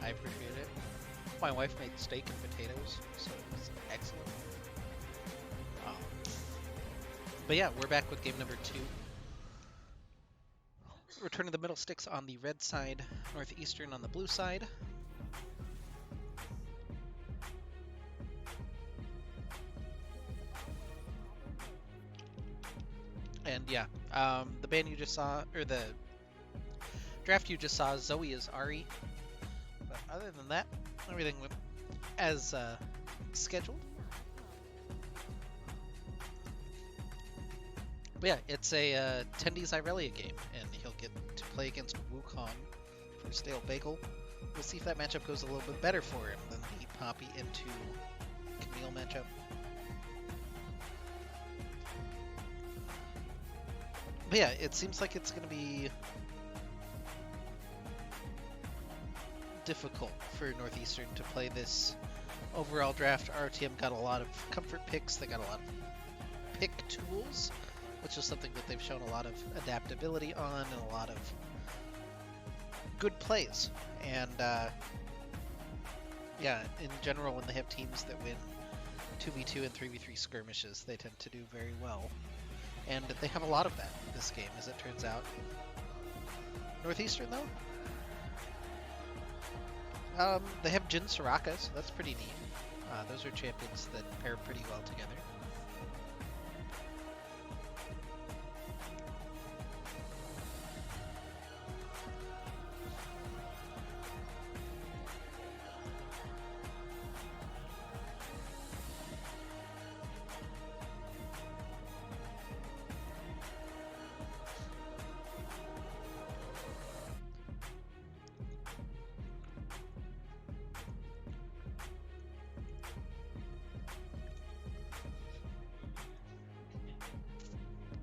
I appreciate it. My wife made steak and potatoes, so it was excellent. Um, but yeah, we're back with game number 2. Return of the Middlesticks on the red side, Northeastern on the blue side. And yeah, the band you just saw, or the draft you just saw, Zoe is Ari. But other than that, everything went as scheduled. But yeah, it's a Tendi's Irelia game, and he'll get to play against Wukong for Stale Bagel. We'll see if that matchup goes a little bit better for him than the Poppy into Camille matchup. But yeah, it seems like it's going to be difficult for Northeastern to play this overall draft. RTM got a lot of comfort picks. They got a lot of pick tools, which is something that they've shown a lot of adaptability on and a lot of good plays. And yeah, in general, when they have teams that win 2v2 and 3v3 skirmishes, they tend to do very well. And they have a lot of that this game, as it turns out. Northeastern, though? They have Jin Soraka, so that's pretty neat. Those are champions that pair pretty well together.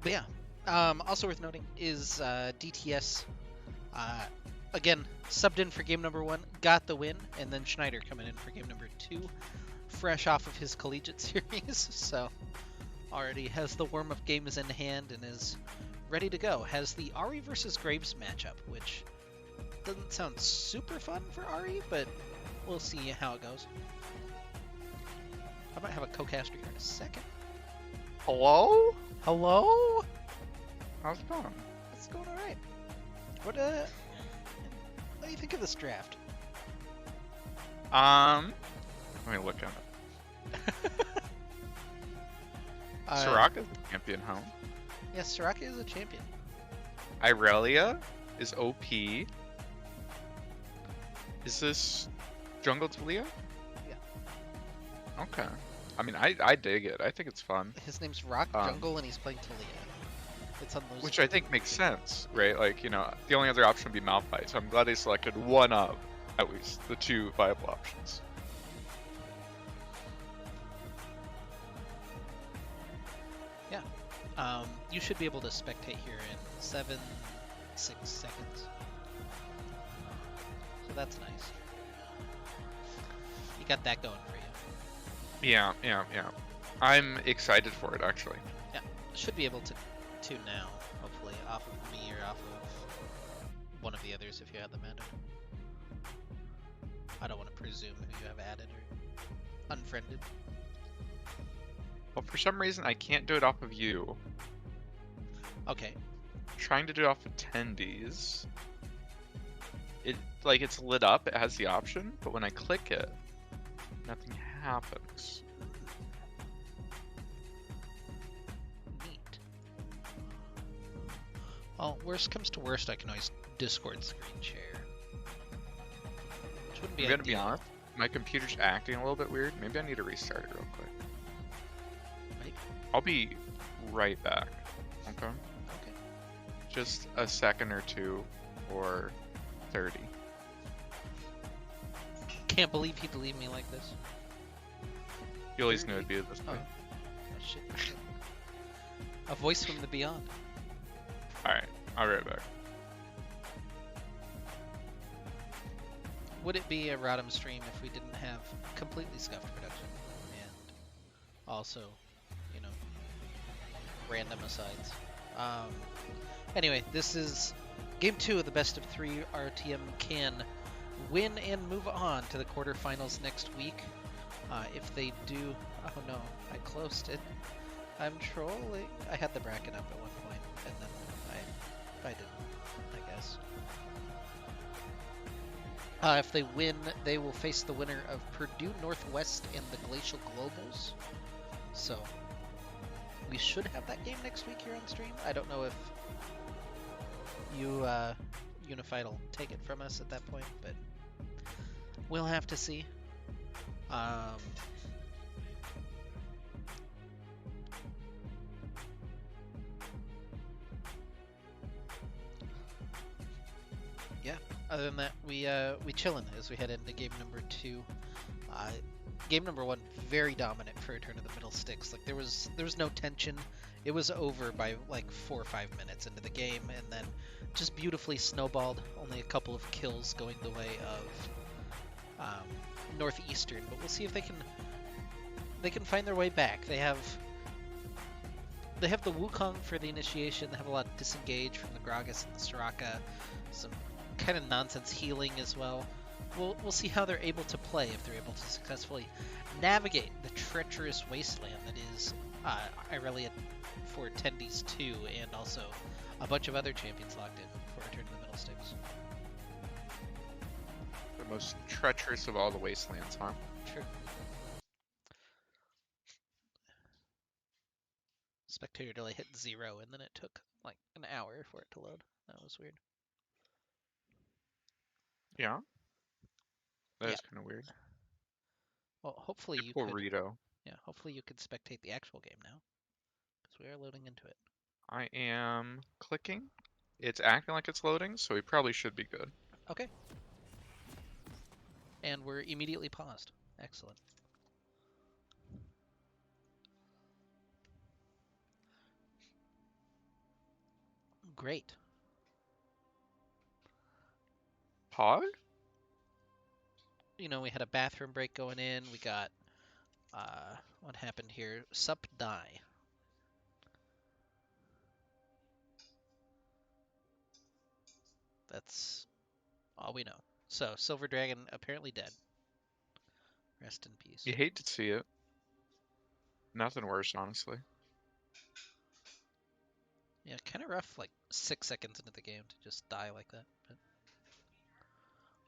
But yeah, also worth noting is DTS, again, subbed in for game number 1, got the win, and then Schneider coming in for game number 2, fresh off of his collegiate series, so already has the warm-up games in hand and is ready to go. Has the Ari versus Graves matchup, which doesn't sound super fun for Ari, but we'll see how it goes. I might have a co-caster here in a second. Hello? Hello? How's it going? It's going alright. What do you think of this draft? Let me look at it. Soraka's a champion, huh? Yes, Soraka is a champion. Irelia is OP. Is this Jungle Talia? Yeah. Okay. I mean, I dig it. I think it's fun. His name's Rock Jungle, and he's playing Talia. It's on those. Which I think makes sense, right? Like, you know, the only other option would be Malphite, so I'm glad they selected one of, at least, the 2 viable options. Yeah. You should be able to spectate here in 6 seconds. So that's nice. You got that going for you. Yeah. I'm excited for it, actually. Yeah, should be able to now, hopefully, off of me or off of one of the others if you have them added. I don't want to presume who you have added or unfriended. Well, for some reason, I can't do it off of you. Okay. Trying to do it off of attendees. It's lit up, it has the option, but when I click it, nothing happens. Neat. Well, worst comes to worst, I can always Discord screen share. Which wouldn't be I'm gonna be honest, my computer's acting a little bit weird. Maybe I need to restart it real quick. Maybe. I'll be right back. Okay? Okay. Just a second or two, or 30. Can't believe he'd leave me like this. You always knew it'd be this way. Oh shit. A voice from the beyond. Alright, I'll be right back. Would it be a Rodham stream if we didn't have completely scuffed production and also, you know, random asides? Anyway, this is Game 2 of the best of 3 RTM can win and move on to the quarterfinals next week. If they do, oh no, I closed it. I'm trolling. I had the bracket up at one point, and then I didn't, I guess. If they win, they will face the winner of Purdue Northwest and the Glacial Globals. So we should have that game next week here on stream. I don't know if you Unified will take it from us at that point, but we'll have to see. Yeah. Other than that, we chillin' as we head into game number 2. Game number 1 very dominant for Return of the Middlesticks. Like there was no tension. It was over by like 4 or 5 minutes into the game, and then just beautifully snowballed. Only a couple of kills going the way of Northeastern, but we'll see if they can find their way back. They have the Wukong for the initiation. They have a lot of disengage from the Gragas and the Soraka. Some kind of nonsense healing as well. We'll see how they're able to play, if they're able to successfully navigate the treacherous wasteland that is Irelia for Attendees 2, and also a bunch of other champions locked in for Return to the Middlesticks. The most treacherous of all the wastelands, huh? True. Spectator delay hit 0, and then it took like an hour for it to load. That was weird. Yeah. That's Yeah. kind of weird. Well, hopefully you Poor could. Rito. Yeah, hopefully you could spectate the actual game now, because we are loading into it. I am clicking. It's acting like it's loading, so we probably should be good. Okay. And we're immediately paused. Excellent. Great. Pog? You know, we had a bathroom break going in. We got, what happened here? Sup die. That's all we know. So, Silver Dragon apparently dead. Rest in peace. You hate to see it. Nothing worse, honestly. Yeah, kind of rough, like 6 seconds into the game to just die like that. But,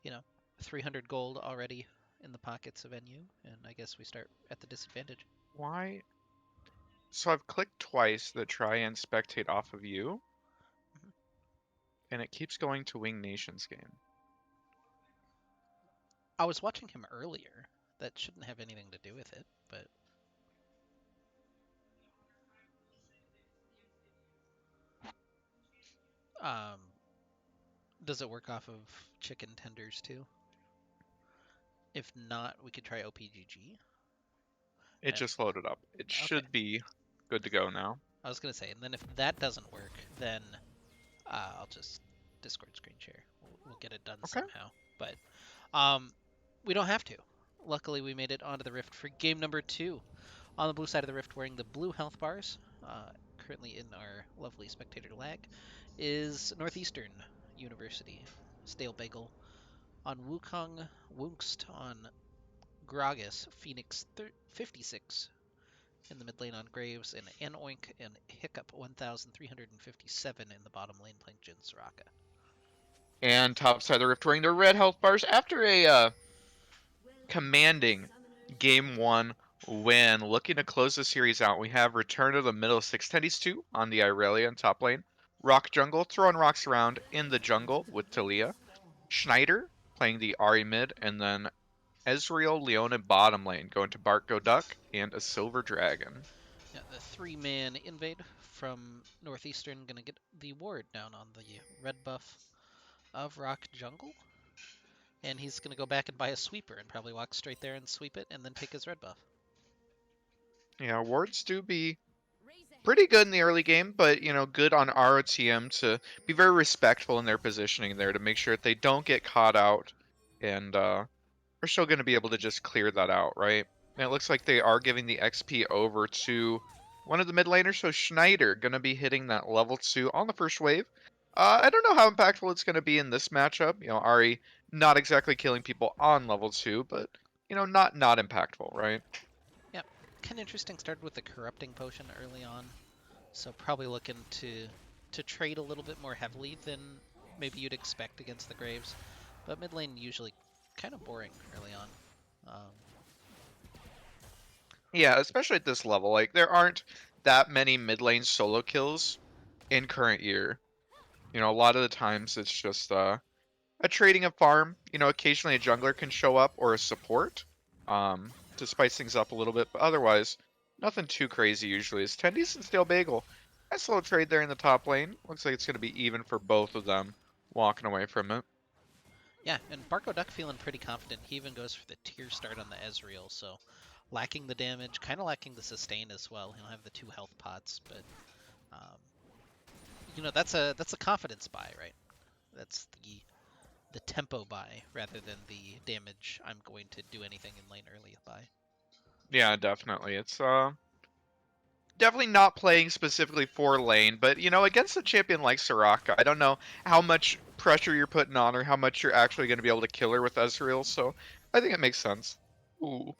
you know, 300 gold already in the pockets of NU, and I guess we start at the disadvantage. Why? So I've clicked twice to try and spectate off of you, and it keeps going to Wing Nation's game. I was watching him earlier. That shouldn't have anything to do with it, but... Does it work off of chicken tenders too? If not, we could try OPGG. It just loaded up. It should be good to go now. I was gonna say, and then if that doesn't work, then I'll just Discord screen share. We'll get it done somehow. But we don't have to. Luckily, we made it onto the Rift for game number 2. On the blue side of the Rift, wearing the blue health bars, currently in our lovely spectator lag, is Northeastern University. Stale Bagel on Wukong, Wunkst on Gragas, Phoenix 56 in the mid lane on Graves, and Anoink and Hiccup 1357 in the bottom lane playing Jin Soraka. And top side of the Rift wearing their red health bars after a commanding Game 1 win. Looking to close the series out, we have Return of the Middlesticks Tendies 2 on the Irelia top lane. Rock Jungle throwing rocks around in the jungle with Talia. Schneider playing the Ahri mid, and then Ezreal Leona bottom lane going to Bark Go Duck and a Silver Dragon. Yeah, the 3-man invade from Northeastern gonna get the ward down on the red buff of Rock Jungle. And he's gonna go back and buy a sweeper and probably walk straight there and sweep it and then take his red buff. Yeah, wards do be pretty good in the early game, but, you know, good on ROTM to be very respectful in their positioning there to make sure that they don't get caught out, and we're still going to be able to just clear that out, right? And it looks like they are giving the XP over to one of the mid laners, so Schneider going to be hitting that level 2 on the first wave. I don't know how impactful it's going to be in this matchup. Ari not exactly killing people on level 2, but, not impactful, right? Yep. Kind of interesting. Started with the corrupting potion early on, so probably looking to trade a little bit more heavily than maybe you'd expect against the Graves. But mid lane usually kind of boring early on. Yeah, especially at this level. Like, there aren't that many mid lane solo kills in current year. A lot of the times it's just a trading of farm. Occasionally a jungler can show up or a support to spice things up a little bit, but otherwise, nothing too crazy usually. It's Tendies and Stale Bagel. Nice little trade there in the top lane. Looks like it's going to be even for both of them walking away from it. Yeah, and Barco Duck feeling pretty confident. He even goes for the tier start on the Ezreal, so lacking the damage, kind of lacking the sustain as well. He'll have the 2 health pots, but um, that's a confidence buy, right? That's the tempo buy rather than the damage. I'm going to do anything in lane early buy. Yeah, definitely. It's definitely not playing specifically for lane, but against a champion like Soraka, I don't know how much pressure you're putting on her, how much you're actually going to be able to kill her with Ezreal, so I think it makes sense. Ooh,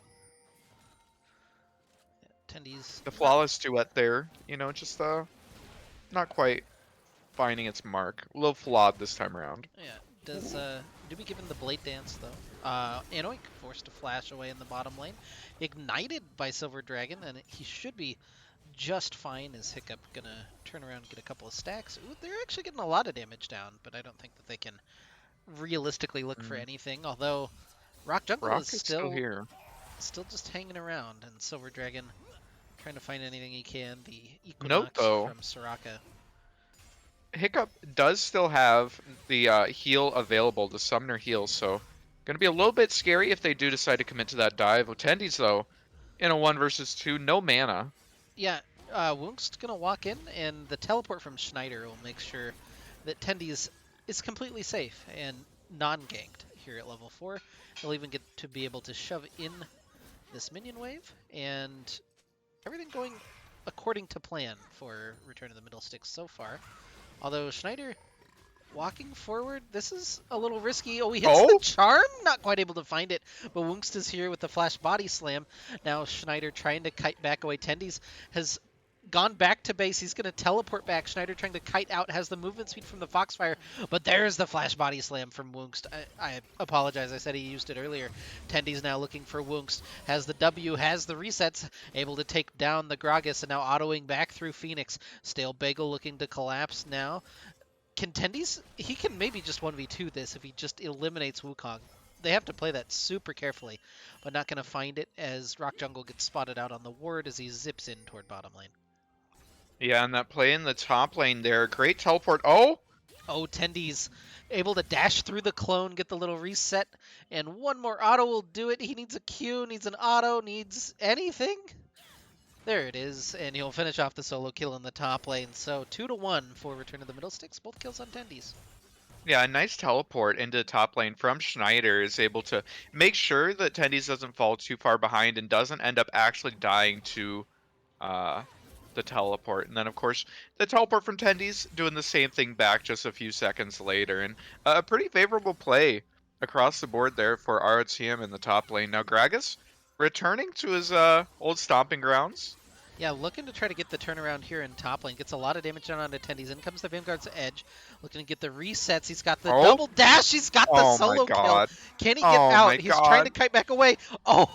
Tendies the not. flawless duet there, just not quite finding its mark. A little flawed this time around. Yeah. Does do be given the blade dance though? Anoink forced to flash away in the bottom lane, ignited by Silver Dragon, and he should be just fine. Is Hiccup gonna turn around and get a couple of stacks? Ooh, they're actually getting a lot of damage down, but I don't think that they can realistically look for Mm. anything. Although Rock Jungle is Rock is still still here. just hanging around, and Silver Dragon trying to find anything he can. The Note Equinox though, from Soraka. Hiccup does still have the heal available, the summoner heal, so gonna be a little bit scary if they do decide to commit to that dive. Otendi's though, in a 1 versus 2, no mana. Yeah, Wunk's gonna walk in, and the teleport from Schneider will make sure that Tendi is completely safe and non-ganked here at level 4. He'll even get to be able to shove in this minion wave, and everything going according to plan for Return of the Middlesticks so far. Although Schneider walking forward, this is a little risky. Oh, he hits the Oh, charm, not quite able to find it, but Wunkst is here with the flash body slam. Now Schneider trying to kite back away. Tendies has gone back to base. He's going to teleport back. Schneider trying to kite out, has the movement speed from the Foxfire, but there's the flash body slam from Wunkst. I apologize. I said he used it earlier. Tendies now looking for Wunkst. Has the W, has the resets, able to take down the Gragas, and now autoing back through Phoenix. Stale Bagel looking to collapse now. Contendies, he can maybe just 1v2 this if he just eliminates Wukong. They have to play that super carefully, but not going to find it as Rock Jungle gets spotted out on the ward as he zips in toward bottom lane. yeah, and that play in the top lane there, great teleport. Oh, Oh, Tendies able to dash through the clone, get the little reset, and one more auto will do it. He needs a Q, needs an auto, needs anything. There it is, and he'll finish off the solo kill in the top lane. So 2-1 for Return of the Middlesticks, both kills on Tendies. yeah, a nice teleport into the top lane from Schneider is able to make sure that Tendies doesn't fall too far behind and doesn't end up actually dying to uh, the teleport. And then, of course, the teleport from Tendies doing the same thing back just a few seconds later. And a pretty favorable play across the board there for ROTM in the top lane. Now, Gragas returning to his old stomping grounds. Yeah, looking to try to get the turnaround here in top lane. Gets a lot of damage done on attendees. In comes the Vanguard's Edge. Looking to get the resets. He's got the Oh, double dash. He's got the oh my solo kill. god. Can he get Oh my out? He's trying to god. kite back away. Oh,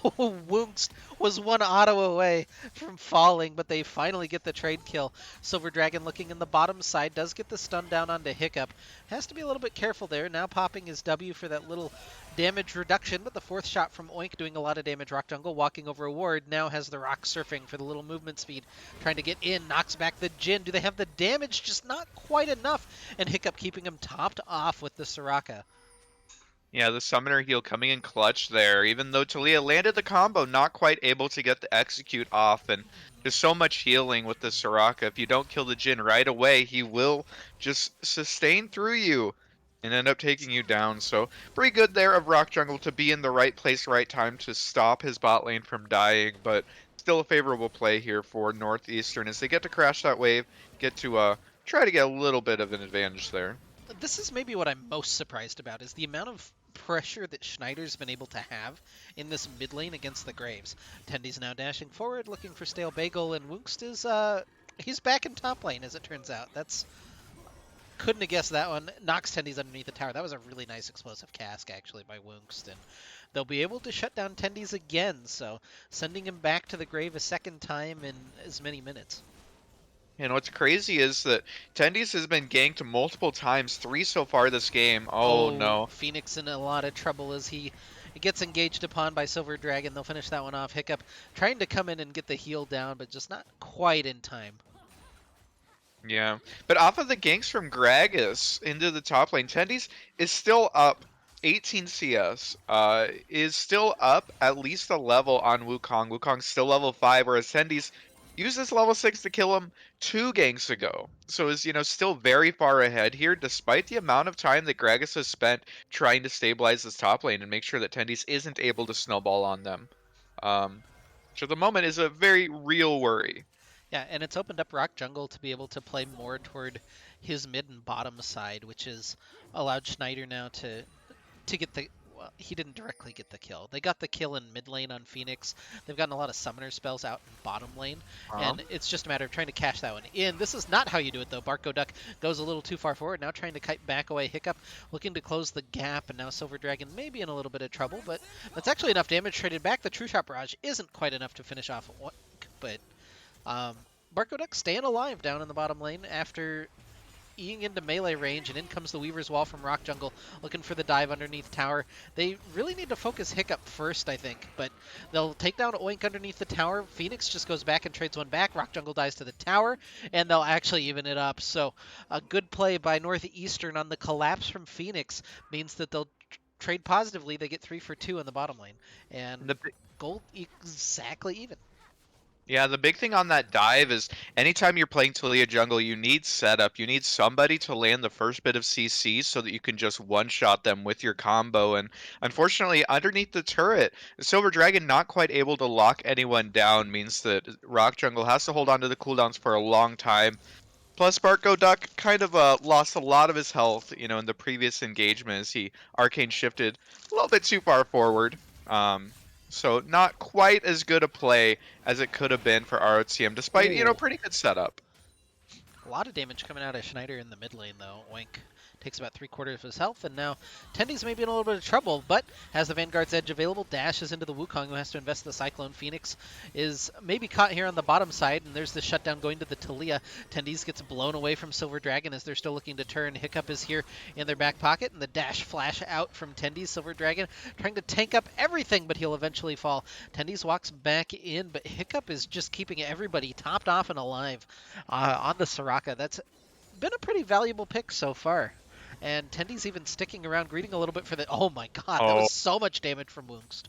Woongst was one auto away from falling, but they finally get the trade kill. Silver Dragon looking in the bottom side. Does get the stun down onto Hiccup. Has to be a little bit careful there. Now popping his W for that little damage reduction, but the fourth shot from Oink doing a lot of damage. Rock Jungle walking over a ward. Now has the Rock surfing for the little movement speed. Trying to get in, knocks back the Jin. Do they have the damage? Just not quite enough. And Hiccup keeping him topped off with the Soraka. Yeah, the summoner heal coming in clutch there, even though Talia landed the combo, not quite able to get the execute off, and there's so much healing with the Soraka. If you don't kill the Jin right away, he will just sustain through you and end up taking you down. So pretty good there of Rock Jungle to be in the right place, right time to stop his bot lane from dying, but still a favorable play here for Northeastern as they get to crash that wave, get to try to get a little bit of an advantage there. This is maybe what I'm most surprised about is the amount of pressure that Schneider's been able to have in this mid lane against the Graves. Tendy's now dashing forward, looking for Stale Bagel, and Woongst is he's back in top lane as it turns out. That's couldn't have guessed that one. Knocks Tendy's underneath the tower. That was a really nice explosive cask actually by Woongst, and they'll be able to shut down Tendy's again. So sending him back to the grave a second time in as many minutes. And what's crazy is that Tendies has been ganked multiple times, 3 so far this game. Oh no. Phoenix in a lot of trouble as he gets engaged upon by Silver Dragon. They'll finish that one off. Hiccup trying to come in and get the heal down, but just not quite in time. Yeah, but off of the ganks from Gragas into the top lane, Tendies is still up 18 CS, is still up at least a level on Wukong. Wukong's still level 5, whereas Tendies used this level 6 to kill him 2 ganks ago. So is, still very far ahead here, despite the amount of time that Gragas has spent trying to stabilize this top lane and make sure that Tendies isn't able to snowball on them. Which at the moment is a very real worry. Yeah, and it's opened up Rock Jungle to be able to play more toward his mid and bottom side, which has allowed Schneider now to get the... Well, he didn't directly get the kill. They got the kill in mid lane on Phoenix. They've gotten a lot of summoner spells out in bottom lane, and it's just a matter of trying to cash that one in. This is not how you do it, though. Barco Duck goes a little too far forward, now trying to kite back away. Hiccup looking to close the gap, and now Silver Dragon maybe in a little bit of trouble, but that's actually enough damage traded back. The True Shot Barrage isn't quite enough to finish off Oink, but Barco Duck staying alive down in the bottom lane after eating into melee range, and in comes the Weaver's Wall from Rock Jungle, looking for the dive underneath tower. They really need to focus Hiccup first, I think, but they'll take down Oink underneath the tower. Phoenix just goes back and trades one back. Rock Jungle dies to the tower, and they'll actually even it up. So a good play by Northeastern on the collapse from Phoenix means that they'll trade positively. They get 3 for 2 in the bottom lane, and the gold exactly even. Yeah, the big thing on that dive is anytime you're playing Taliyah jungle, you need setup. You need somebody to land the first bit of CC so that you can just one-shot them with your combo. And unfortunately, underneath the turret, Silver Dragon not quite able to lock anyone down means that Rock Jungle has to hold on to the cooldowns for a long time. Plus, Barco Duck kind of lost a lot of his health, in the previous engagement as he arcane shifted a little bit too far forward. So not quite as good a play as it could have been for ROTM, despite, pretty good setup. A lot of damage coming out of Schneider in the mid lane, though. Oink takes about 3/4 of his health, and now Tendy's maybe in a little bit of trouble, but has the Vanguard's Edge available, dashes into the Wukong, who has to invest the Cyclone. Phoenix is maybe caught here on the bottom side, and there's the shutdown going to the Taliyah. Tendy's gets blown away from Silver Dragon as they're still looking to turn. Hiccup is here in their back pocket, and the dash flash out from Tendy's. Silver Dragon trying to tank up everything, but he'll eventually fall. Tendy's walks back in, but Hiccup is just keeping everybody topped off and alive on the Soraka. That's been a pretty valuable pick so far. And Tendy's even sticking around, greeting a little bit for the... Oh my god, that was so much damage from Woongst.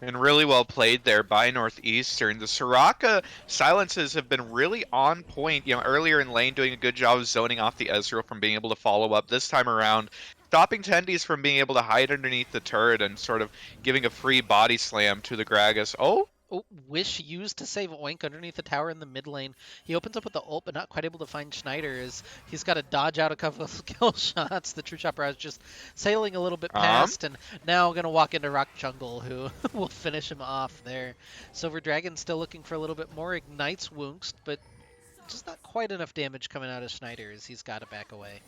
And really well played there by Northeastern. The Soraka silences have been really on point. Earlier in lane doing a good job of zoning off the Ezreal from being able to follow up. This time around, stopping Tendies from being able to hide underneath the turret and sort of giving a free body slam to the Gragas. Wish used to save Oink underneath the tower in the mid lane. He opens up with the ult, but not quite able to find Schneider as he's got to dodge out a couple of kill shots. The True Shot Barrage just sailing a little bit past, and now going to walk into Rock Jungle, who will finish him off there. Silver Dragon still looking for a little bit more, ignites Woongst, but just not quite enough damage coming out of Schneider as he's got to back away.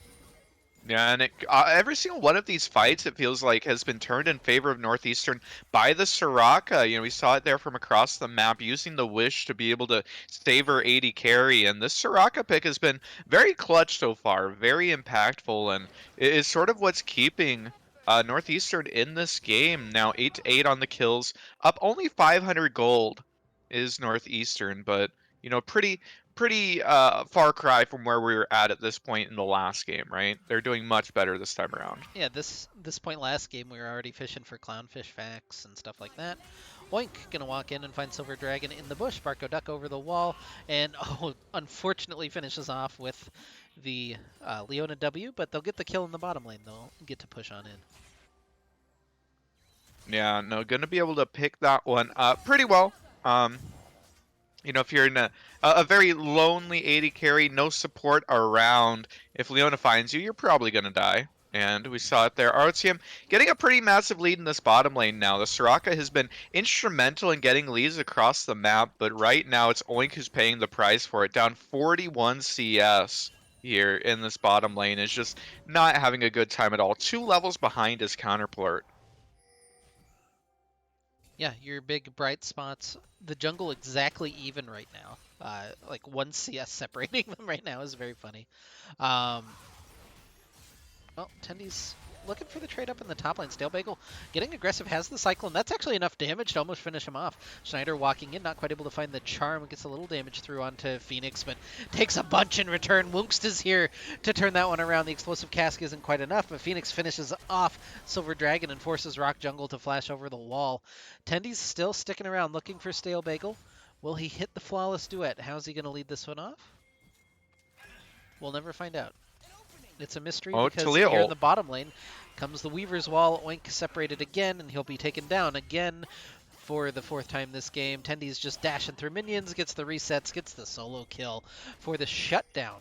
Yeah, and every single one of these fights, it feels like, has been turned in favor of Northeastern by the Soraka. We saw it there from across the map, using the Wish to be able to save her AD carry. And this Soraka pick has been very clutch so far, very impactful, and it is sort of what's keeping Northeastern in this game. Now 8-8 on the kills, up only 500 gold is Northeastern, but pretty far cry from where we were at this point in the last game, right? They're doing much better this time around. Yeah, this point last game we were already fishing for clownfish facts and stuff like that. Oink gonna walk in and find Silver Dragon in the bush. Barco Duck over the wall, and unfortunately finishes off with the Leona W, but they'll get the kill in the bottom lane. They'll get to push on in. Yeah, no, gonna be able to pick that one up pretty well. You know, if you're in a very lonely AD carry, no support around, if Leona finds you, you're probably going to die. And we saw it there. ROTM getting a pretty massive lead in this bottom lane now. The Soraka has been instrumental in getting leads across the map, but right now it's Oink who's paying the price for it. Down 41 CS here in this bottom lane is just not having a good time at all. 2 levels behind his counterpart. Yeah, your big bright spots. The jungle exactly even right now. Like 1 CS separating them right now is very funny. Um, well, Tendy's looking for the trade up in the top lane. Stale Bagel getting aggressive, has the Cyclone. That's actually enough damage to almost finish him off. Schneider walking in, not quite able to find the charm. Gets a little damage through onto Phoenix, but takes a bunch in return. Woongst is here to turn that one around. The explosive cask isn't quite enough, but Phoenix finishes off Silver Dragon and forces Rock Jungle to flash over the wall. Tendy's still sticking around looking for Stale Bagel. Will he hit the flawless duet? How's he going to lead this one off? We'll never find out. It's a mystery Oh, because Talia here in ult. the bottom lane comes the Weaver's Wall. Oink separated again, and he'll be taken down again for the 4th time this game. Tendy's just dashing through minions, gets the resets, gets the solo kill for the shutdown.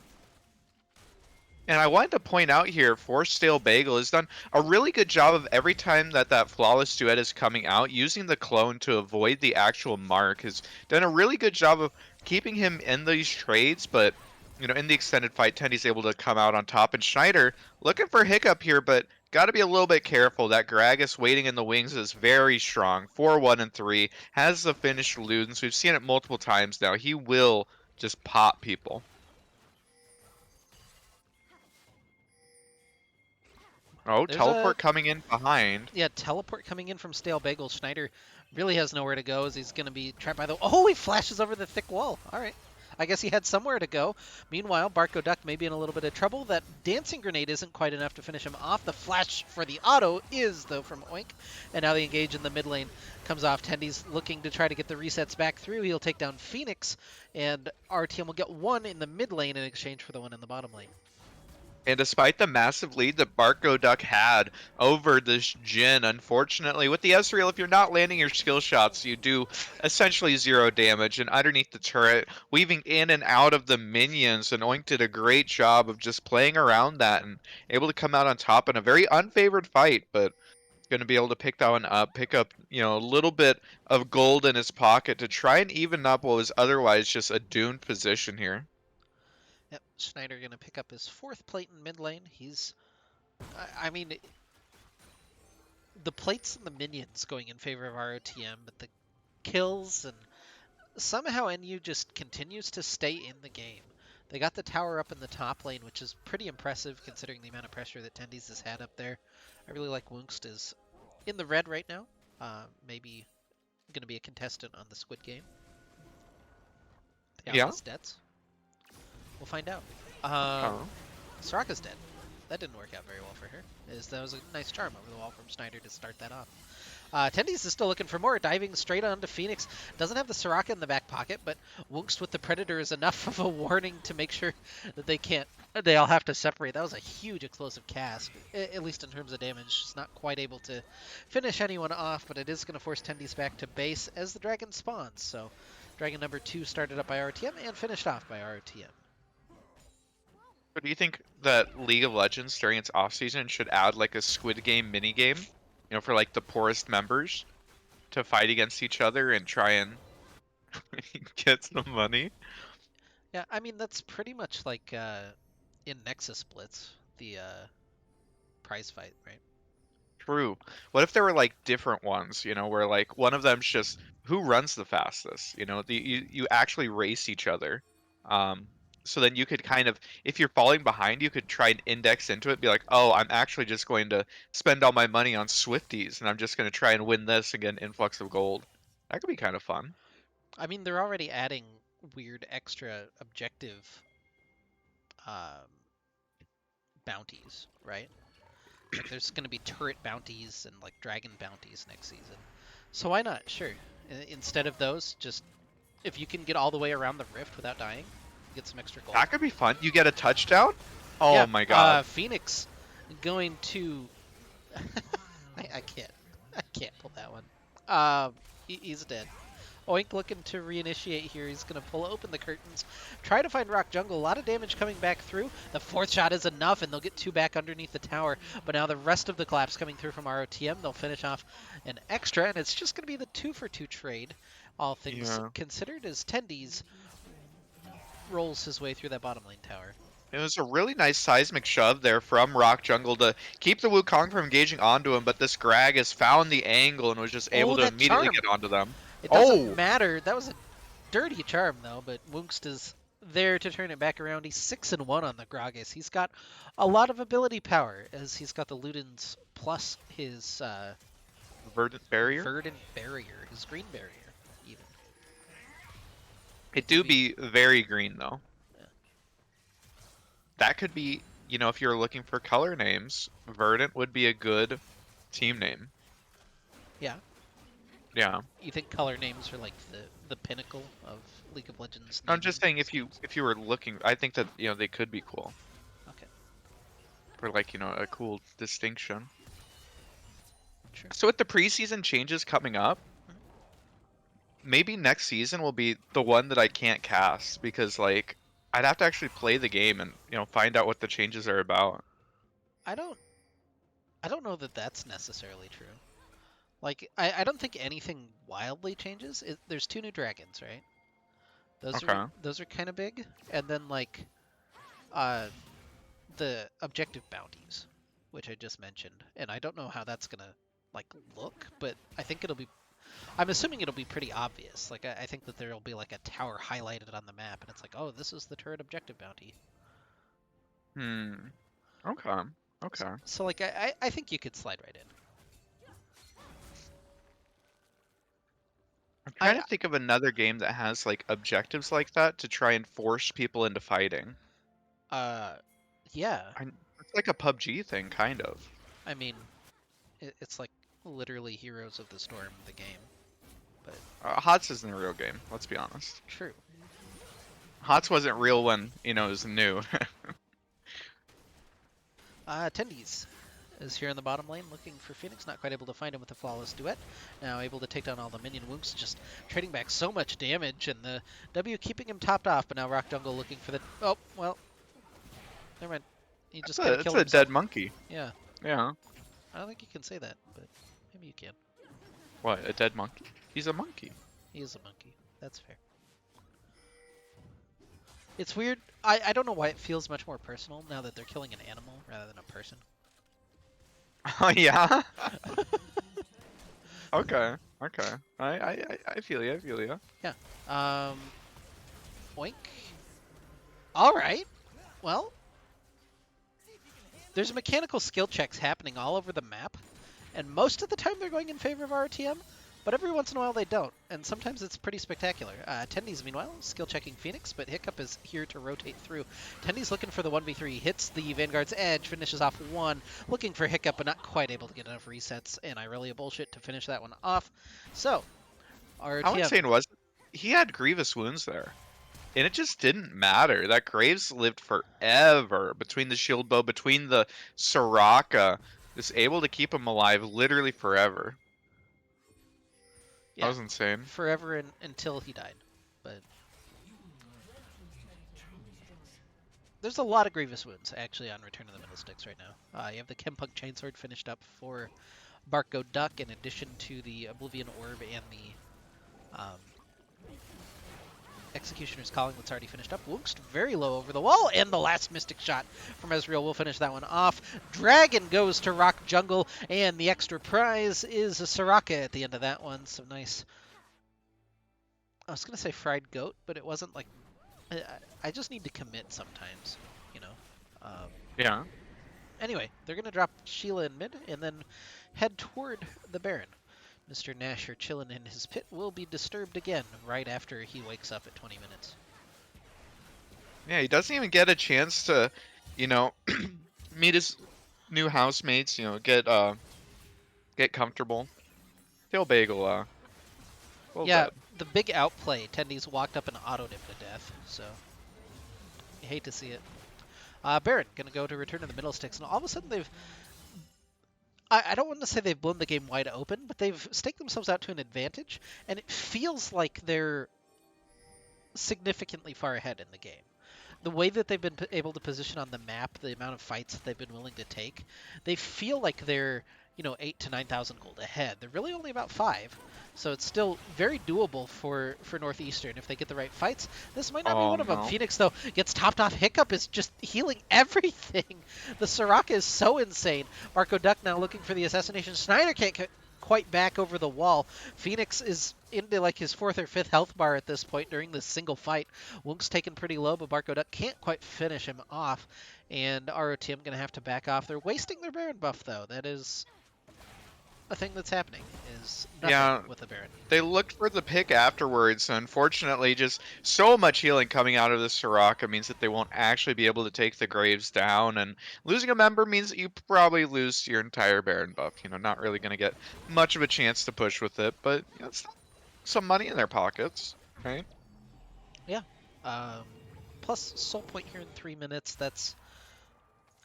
And I wanted to point out here, for Stale Bagel has done a really good job of every time that flawless duet is coming out, using the clone to avoid the actual mark. Has done a really good job of keeping him in these trades, but you know, in the extended fight, Tendy's able to come out on top. And Schneider looking for Hiccup here, but got to be a little bit careful. That Gragas waiting in the wings is very strong. 4-1 and 3 has the finished Ludens. We've seen it multiple times now. He will just pop people. Oh, There's a teleport coming in behind. teleport coming in from Stale Bagel. Schneider really has nowhere to go as he's going to be trapped by the... Oh, he flashes over the thick wall. All right. I guess he had somewhere to go. Meanwhile, Barco Duck may be in a little bit of trouble. That dancing grenade isn't quite enough to finish him off. The flash for the auto is, though, from Oink. And now the engage in the mid lane comes off. Tendy's looking to try to get the resets back through. He'll take down Phoenix, and RTM will get one in the mid lane in exchange for the one in the bottom lane. And despite the massive lead that Barco Duck had over this Jhin, unfortunately, with the Ezreal, if you're not landing your skill shots, you do essentially 0 damage. And underneath the turret, weaving in and out of the minions, and Oink did a great job of just playing around that and able to come out on top in a very unfavored fight, but going to be able to pick that one up, pick up, you know, a little bit of gold in his pocket to try and even up what was otherwise just a doomed position here. Yep, Schneider going to pick up his 4th plate in mid lane. He's, I mean, the plates and the minions going in favor of ROTM, but the kills and somehow NU just continues to stay in the game. They got the tower up in the top lane, which is pretty impressive considering the amount of pressure that Tendy's has had up there. I really like Woongst is in the red right now. Maybe going to be a contestant on the Squid Game. The Yeah. stats. We'll find out. Oh. Soraka's dead. That didn't work out very well for her. That was a nice charm over the wall from Schneider to start that off. Tendy's is still looking for more, diving straight onto Phoenix. Doesn't have the Soraka in the back pocket, but Woongst with the Predator is enough of a warning to make sure that they all have to separate. That was a huge explosive cast, at least in terms of damage. It's not quite able to finish anyone off, but it is going to force Tendy's back to base as the dragon spawns. So dragon number 2 started up by RTM and finished off by RTM. But do you think that League of Legends during its off season should add like a Squid Game mini game, you know, for like the poorest members to fight against each other and try and get some money? Yeah, I mean that's pretty much like in Nexus Blitz, the prize fight, right? True. What if there were like different ones, you know, where like one of them's just who runs the fastest, you know, you actually race each other. So then you could kind of, if you're falling behind, you could try and index into it, be like, oh, I'm actually just going to spend all my money on Swifties, and I'm just going to try and win this and get an influx of gold. That could be kind of fun. I mean, they're already adding weird extra objective um, bounties, right? Like there's going to be turret bounties and like dragon bounties next season. So why not? Sure. Instead of those, just if you can get all the way around the rift without dying, get some extra gold. That could be fun. You get a touchdown? Oh yeah, my god. Phoenix going to... I can't. I can't pull that one. He's dead. Oink looking to reinitiate here. He's going to pull open the curtains, try to find Rock Jungle. A lot of damage coming back through. The fourth shot is enough, and they'll get 2 back underneath the tower. But now the rest of the collapse coming through from ROTM. They'll finish off an extra, and it's just going to be the 2-for-2 trade, all things Yeah. considered, as Tendies rolls his way through that bottom lane tower. It was a really nice seismic shove there from Rock Jungle to keep the Wukong from engaging onto him, but this Grag has found the angle and was just able to that immediately charm. get onto them. It doesn't matter. That was a dirty charm, though, but Wunkst is there to turn it back around. He's 6-1 on the Gragas. He's got a lot of ability power, as he's got the Ludens plus his Verdant Barrier? Verdant Barrier, his green barrier, even. It do be very green, though. Yeah. That could be, you know, if you're looking for color names, Verdant would be a good team name. Yeah. Yeah. You think color names are like the pinnacle of League of Legends? I'm just saying if you were looking, I think that, you know, they could be cool. Okay. For like, you know, a cool distinction. Sure. So with the preseason changes coming up, maybe next season will be the one that I can't cast because like I'd have to actually play the game and, you know, find out what the changes are about. I don't know that that's necessarily true. Like, I don't think anything wildly changes. There's 2 new dragons, right? Those are kind of big, and then like, the objective bounties, which I just mentioned, and I don't know how that's gonna like look, but I think it'll be. I'm assuming it'll be pretty obvious. Like, I think that there'll be like a tower highlighted on the map, and it's like, oh, this is the turret objective bounty. Okay. Okay. So like, I think you could slide right in. I'm trying to think of another game that has like objectives like that to try and force people into fighting. Yeah. It's like a PUBG thing, kind of. I mean, it's like literally Heroes of the Storm, the game. But HOTS isn't a real game, let's be honest. true. HOTS wasn't real when, you know, it was new. Tendies is here in the bottom lane looking for Phoenix, not quite able to find him with a flawless duet. Now able to take down all the minion Woonks, just trading back so much damage, and the W keeping him topped off, but now Rock Jungle looking for the... Oh, well, never mind. He just kind of killed It's a himself. dead monkey. Yeah. Yeah. I don't think you can say that, but maybe you can. What, a dead monkey? He's a monkey. He is a monkey. That's fair. It's weird. I don't know why it feels much more personal now that they're killing an animal rather than a person. Oh yeah. Okay. Okay. I feel you. I feel you. Yeah. Oink. All right. Well, there's mechanical skill checks happening all over the map, and most of the time they're going in favor of RTM, but every once in a while they don't, and sometimes it's pretty spectacular. Tendies, meanwhile, skill checking Phoenix, but Hiccup is here to rotate through. Tendies looking for the 1v3, hits the Vanguard's edge, finishes off 1, looking for Hiccup, but not quite able to get enough resets, and Irelia bullshit to finish that one off. So, RTM... How insane was it? He had grievous wounds there. And it just didn't matter. That Graves lived forever between the shield bow, between the Soraka, is able to keep him alive literally forever. Yeah, that was insane. Forever until he died. But there's a lot of grievous wounds actually on Return of the Middlesticks right now. You have the Chempunk Chainsword finished up for Barco Duck, in addition to the Oblivion Orb and the Executioner's Calling that's already finished up. Wookst very low over the wall, and the last Mystic Shot from Ezreal will finish that one off. Dragon goes to Rock Jungle, and the extra prize is a Soraka at the end of that one. So nice. I was going to say fried goat, but it wasn't like... I just need to commit sometimes, you know. Yeah. Anyway, they're going to drop Sheila in mid, and then head toward the Baron. Mr. Nasher chilling in his pit will be disturbed again right after he wakes up at 20 minutes. Yeah, he doesn't even get a chance to, you know, meet his new housemates, you know, get comfortable. Kill Bagel, well yeah, dead. the big outplay. Tendies walked up and auto-ed him to death, so you hate to see it. Baron gonna go to Return to the Middlesticks, and all of a sudden they've I don't want to say they've blown the game wide open, but they've staked themselves out to an advantage, and it feels like they're significantly far ahead in the game. The way that they've been able to position on the map, the amount of fights that they've been willing to take, they feel like they're 8 to 9,000 gold ahead. They're really only about 5, so it's still very doable for Northeastern if they get the right fights. This might not be Oh one of them. no. Phoenix though gets topped off. Hiccup is just healing everything. The Soraka is so insane. Marco Duck now looking for the assassination. Snyder can't quite back over the wall. Phoenix is into like his 4th or 5th health bar at this point during this single fight. Wunk's taken pretty low, but Marco Duck can't quite finish him off. And ROTM going to have to back off. They're wasting their Baron buff, though. That is a thing that's happening, is nothing Yeah, with the Baron. they looked for the pick afterwards. So unfortunately, just so much healing coming out of the Soraka means that they won't actually be able to take the Graves down. And losing a member means that you probably lose your entire Baron buff. Not really going to get much of a chance to push with it, but it's some money in their pockets, right? Yeah. Plus, Soul Point here in 3 minutes. That's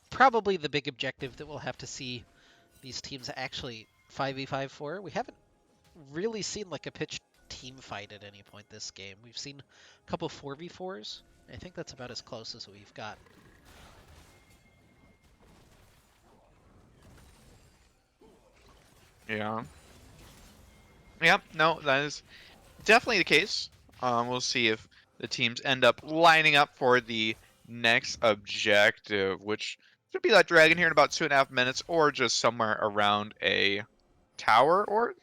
probably the big objective that we'll have to see these teams actually 5v5 for. We haven't really seen like a pitched team fight at any point this game. We've seen a couple 4v4s. I think that's about as close as we've got. Yeah. Yep, no, that is definitely the case. We'll see if the teams end up lining up for the next objective, which should be that dragon here in about 2.5 minutes, or just somewhere around a tower, or,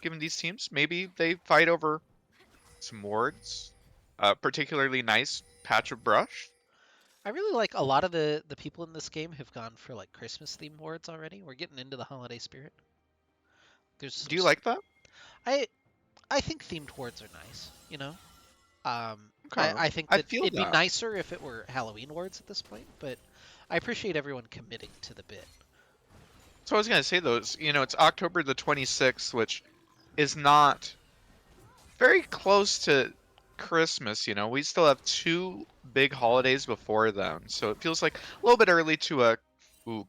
given these teams, maybe they fight over some wards. Particularly nice patch of brush. I really like a lot of the people in this game have gone for like Christmas themed wards already. We're getting into the holiday spirit. There's Do you like that? I think themed wards are nice. Okay. I think I that feel it'd be that. nicer if it were Halloween wards at this point, but I appreciate everyone committing to the bit. So I was gonna say though, it's October the 26th, which is not very close to Christmas. We still have 2 big holidays before then, so it feels like a little bit early to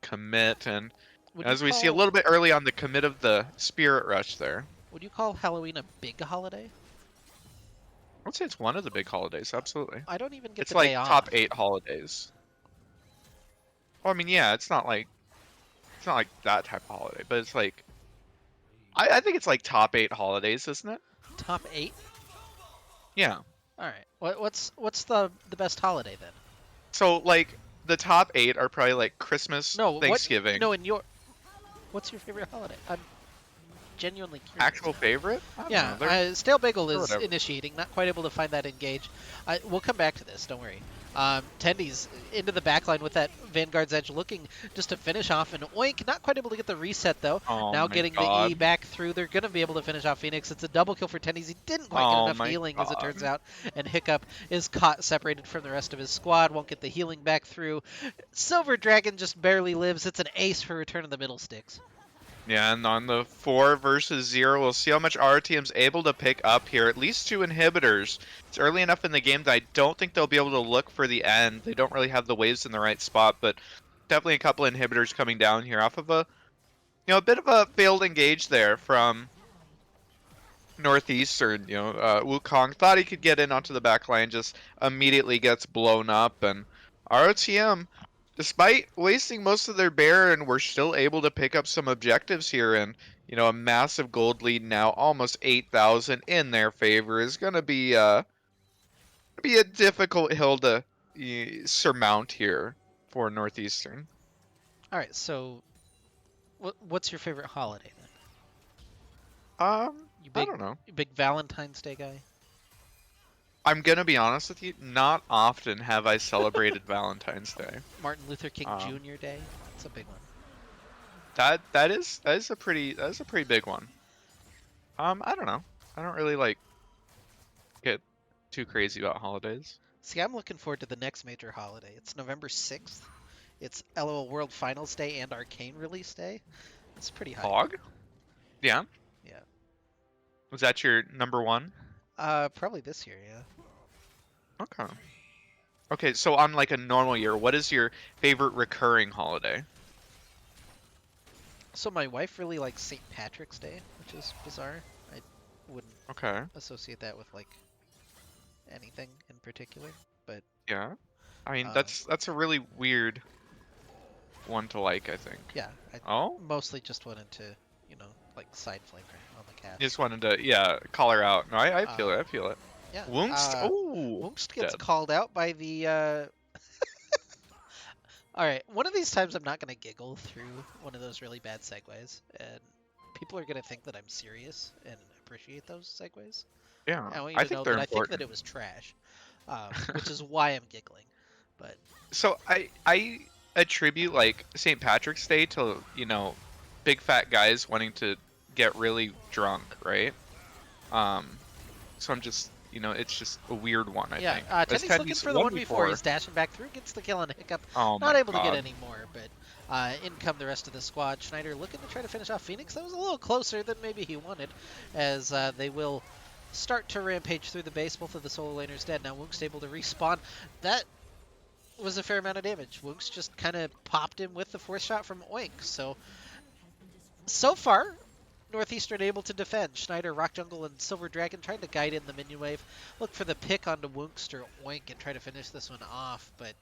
commit. And Would you as we see a call little bit early on the commit of the Spirit Rush there, would you call Halloween a big holiday? I'd say it's one of the big holidays. Absolutely, I don't even get it's the like day off. top 8 holidays. Well, I mean, yeah, it's not like that type of holiday, but it's like I think it's like top 8 holidays, isn't it? Top 8? Yeah. All right. What's the best holiday then? So like the top 8 are probably like Christmas, No, Thanksgiving. No, what's your favorite holiday? I'm genuinely curious. Actual favorite? I don't Yeah, know, they're- Stale Bagel is whatever. initiating. Not quite able to find that engage. We'll come back to this. Don't worry. Tendy's into the backline with that Vanguard's Edge, looking just to finish off. And Oink, not quite able to get the reset though. Oh Now my getting God. the E back through. They're going to be able to finish off Phoenix. It's a double kill for Tendy's. He didn't quite get Oh enough my healing, as it God. turns out. And Hiccup is caught separated from the rest of his squad. Won't get the healing back through. Silver Dragon just barely lives. It's an ace for Return of the Middlesticks. Yeah, and on the 4 versus 0, we'll see how much our team's able to pick up here. At least 2 inhibitors. It's early enough in the game that I don't think they'll be able to look for the end. They don't really have the waves in the right spot, but definitely a couple inhibitors coming down here off of a bit of a failed engage there from Northeastern. Wukong thought he could get in onto the back line, just immediately gets blown up, and ROTM, despite wasting most of their Baron, were still able to pick up some objectives here, and a massive gold lead now, almost 8,000 in their favor, is going to be a difficult hill to surmount here for Northeastern. All right, so what's your favorite holiday then? You I don't know. You big Valentine's Day guy? I'm gonna be honest with you. Not often have I celebrated Valentine's Day. Martin Luther King Jr. Day? That's a big one. That is a pretty big one. I don't know. I don't really get too crazy about holidays. See, I'm looking forward to the next major holiday. It's November 6th. It's LOL World Finals Day and Arcane Release Day. It's pretty high. Hog? Yeah. Yeah. Was that your number 1? Probably this year, yeah. Okay. Okay, so on like a normal year, what is your favorite recurring holiday? So my wife really likes St. Patrick's Day, which is bizarre. I wouldn't Okay. associate that with like anything in particular, but Yeah. I mean, um, that's a really weird one to like, I think. yeah, I Oh? mostly just wanted to, you know, like side flame her on the You cast. just wanted to, yeah, call her out. No, I feel Um, it. I feel it. yeah, Woongst. Oh, Wungst gets dead. called out by the. All right, one of these times I'm not gonna giggle through one of those really bad segues, and people are gonna think that I'm serious and appreciate those segues. Yeah, I want you I to think know they're that I think that important. it was trash, which is why I'm giggling. But So I attribute like St. Patrick's Day to, big fat guys wanting to get really drunk, right? Um, so I'm just, it's just a weird one, I yeah, think. As Tendy's looking Tendy's for the won 1v4. before. He's dashing back through, gets the kill on Hiccup. Oh Not my able to get god. any more, but in come the rest of the squad. Schneider looking to try to finish off Phoenix. That was a little closer than maybe he wanted, as they will start to rampage through the base. Both of the solo laners dead. Now Wook's able to respawn. That was a fair amount of damage. Wook's just kind of popped him with the force shot from Oink. So far, Northeastern able to defend. Schneider, Rock Jungle, and Silver Dragon trying to guide in the minion wave. Look for the pick onto Wonkster Oink and try to finish this one off, but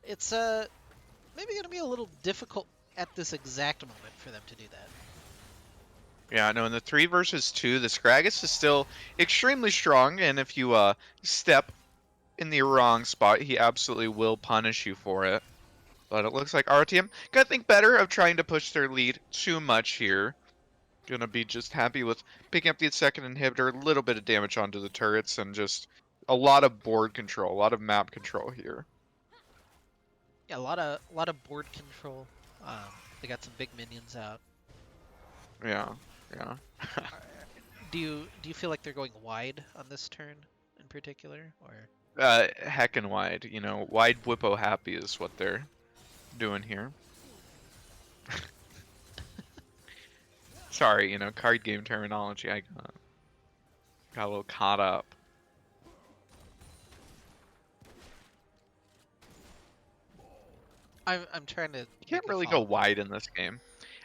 it's maybe going to be a little difficult at this exact moment for them to do that. Yeah, no, in the 3 versus 2, the Scragus is still extremely strong, and if you step in the wrong spot, he absolutely will punish you for it. But it looks like RTM gonna think better of trying to push their lead too much here. Gonna be just happy with picking up the second inhibitor, a little bit of damage onto the turrets, and just a lot of board control, a lot of map control here. Yeah, a lot of board control. They got some big minions out. Yeah, yeah. Uh, do you feel like they're going wide on this turn in particular, or? Heckin' wide, wide whippo happy is what they're doing here. Sorry, card game terminology. I got a little caught up. I'm trying to You can't make a really go follow. wide in this game.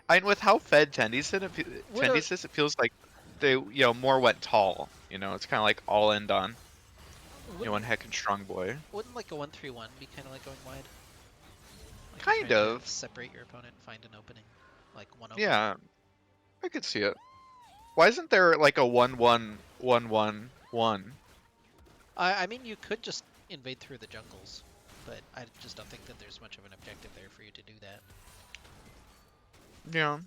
I mean, with how fed Would a Tendies is, it feels like they, more went tall. It's kind of like all in done. wouldn't One heckin' strong boy. wouldn't like a 1-3-1 be kind of like going wide? Like you're Kind trying to of. separate your opponent and find an opening, like one opening. Yeah, I could see it. Why isn't there like a 1-1-1-1-1? I mean, you could just invade through the jungles, but I just don't think that there's much of an objective there for you to do that. Yeah.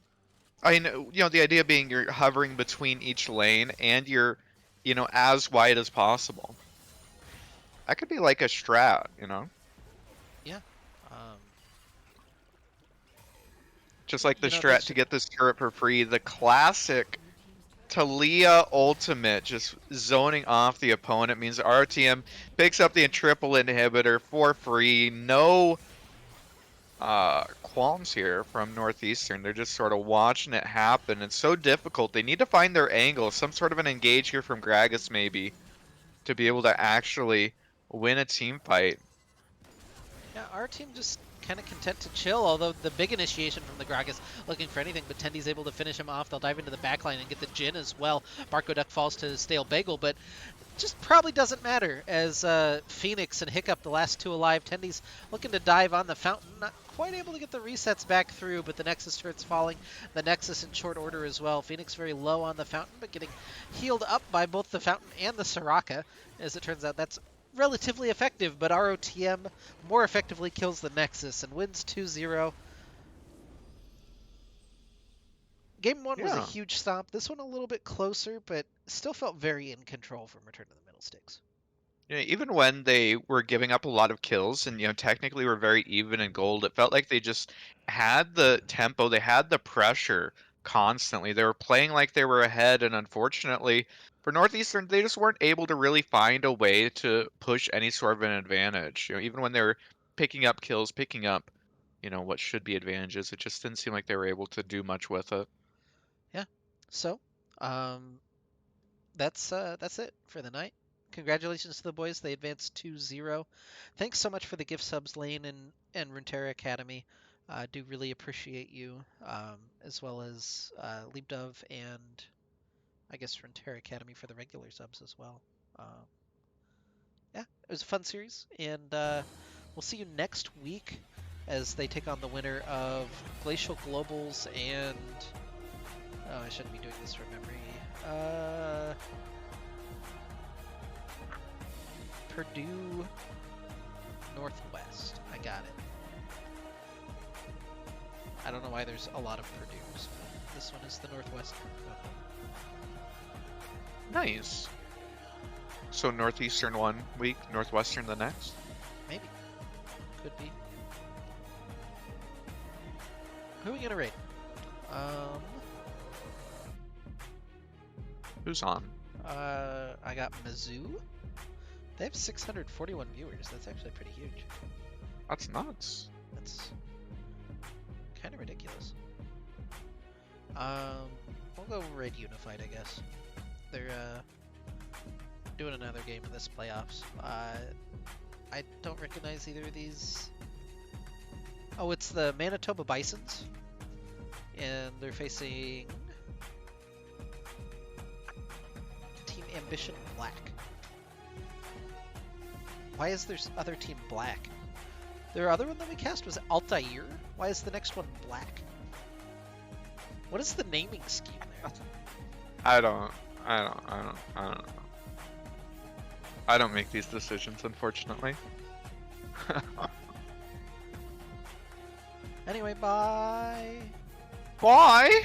I know, the idea being you're hovering between each lane and you're, as wide as possible. That could be like a strat. Yeah. Um, Just like the strat that's to get this turret for free. The classic Talia ultimate, just zoning off the opponent, means RTM picks up the triple inhibitor for free. No qualms here from Northeastern. They're just sort of watching it happen. It's so difficult. They need to find their angle, some sort of an engage here from Gragas maybe, to be able to actually win a team fight. Yeah, our team just kind of content to chill, although the big initiation from the Gragas looking for anything, but Tendy's able to finish him off. They'll dive into the backline and get the Jin as well. Barco Duck falls to Stale Bagel, but just probably doesn't matter as Phoenix and Hiccup, the last two alive. Tendy's looking to dive on the fountain, not quite able to get the resets back through, but the Nexus turret's falling. The Nexus in short order as well. Phoenix very low on the fountain, but getting healed up by both the fountain and the Soraka. As it turns out, that's relatively effective, but ROTM more effectively kills the Nexus and wins 2-0. Game one was a Yeah. huge stomp. This one a little bit closer, but still felt very in control from Return to the Middlesticks. Even when they were giving up a lot of kills and technically were very even in gold, it felt like they just had the tempo, they had the pressure constantly. They were playing like they were ahead, and unfortunately for Northeastern, they just weren't able to really find a way to push any sort of an advantage. Even when they were picking up kills, picking up, what should be advantages, it just didn't seem like they were able to do much with it. Yeah. So, um, that's it for the night. Congratulations to the boys. They advanced 2-0. Thanks so much for the gift subs, Lane and Runeterra Academy. I do really appreciate you, as well as Leapdove and I guess Frontier Academy for the regular subs as well. Yeah, it was a fun series, and we'll see you next week as they take on the winner of Glacial Globals and oh, I shouldn't be doing this from memory. Purdue Northwest. I got it. I don't know why there's a lot of Purdue's, but this one is the Northwestern. Nice. So Northeastern one week, Northwestern the next? Maybe. Could be. Who are we gonna rate? Who's on? I got Mizzou. They have 641 viewers. That's actually pretty huge. That's nuts. That's kind of ridiculous. We'll go Red Unified, I guess. They're doing another game in this playoffs. I don't recognize either of these. Oh, it's the Manitoba Bisons, and they're facing Team Ambition Black. Why is their other team black? Their other one that we cast was Altair. Why is the next one black? What is the naming scheme there? I don't know. I don't make these decisions, unfortunately. Anyway, bye. Bye!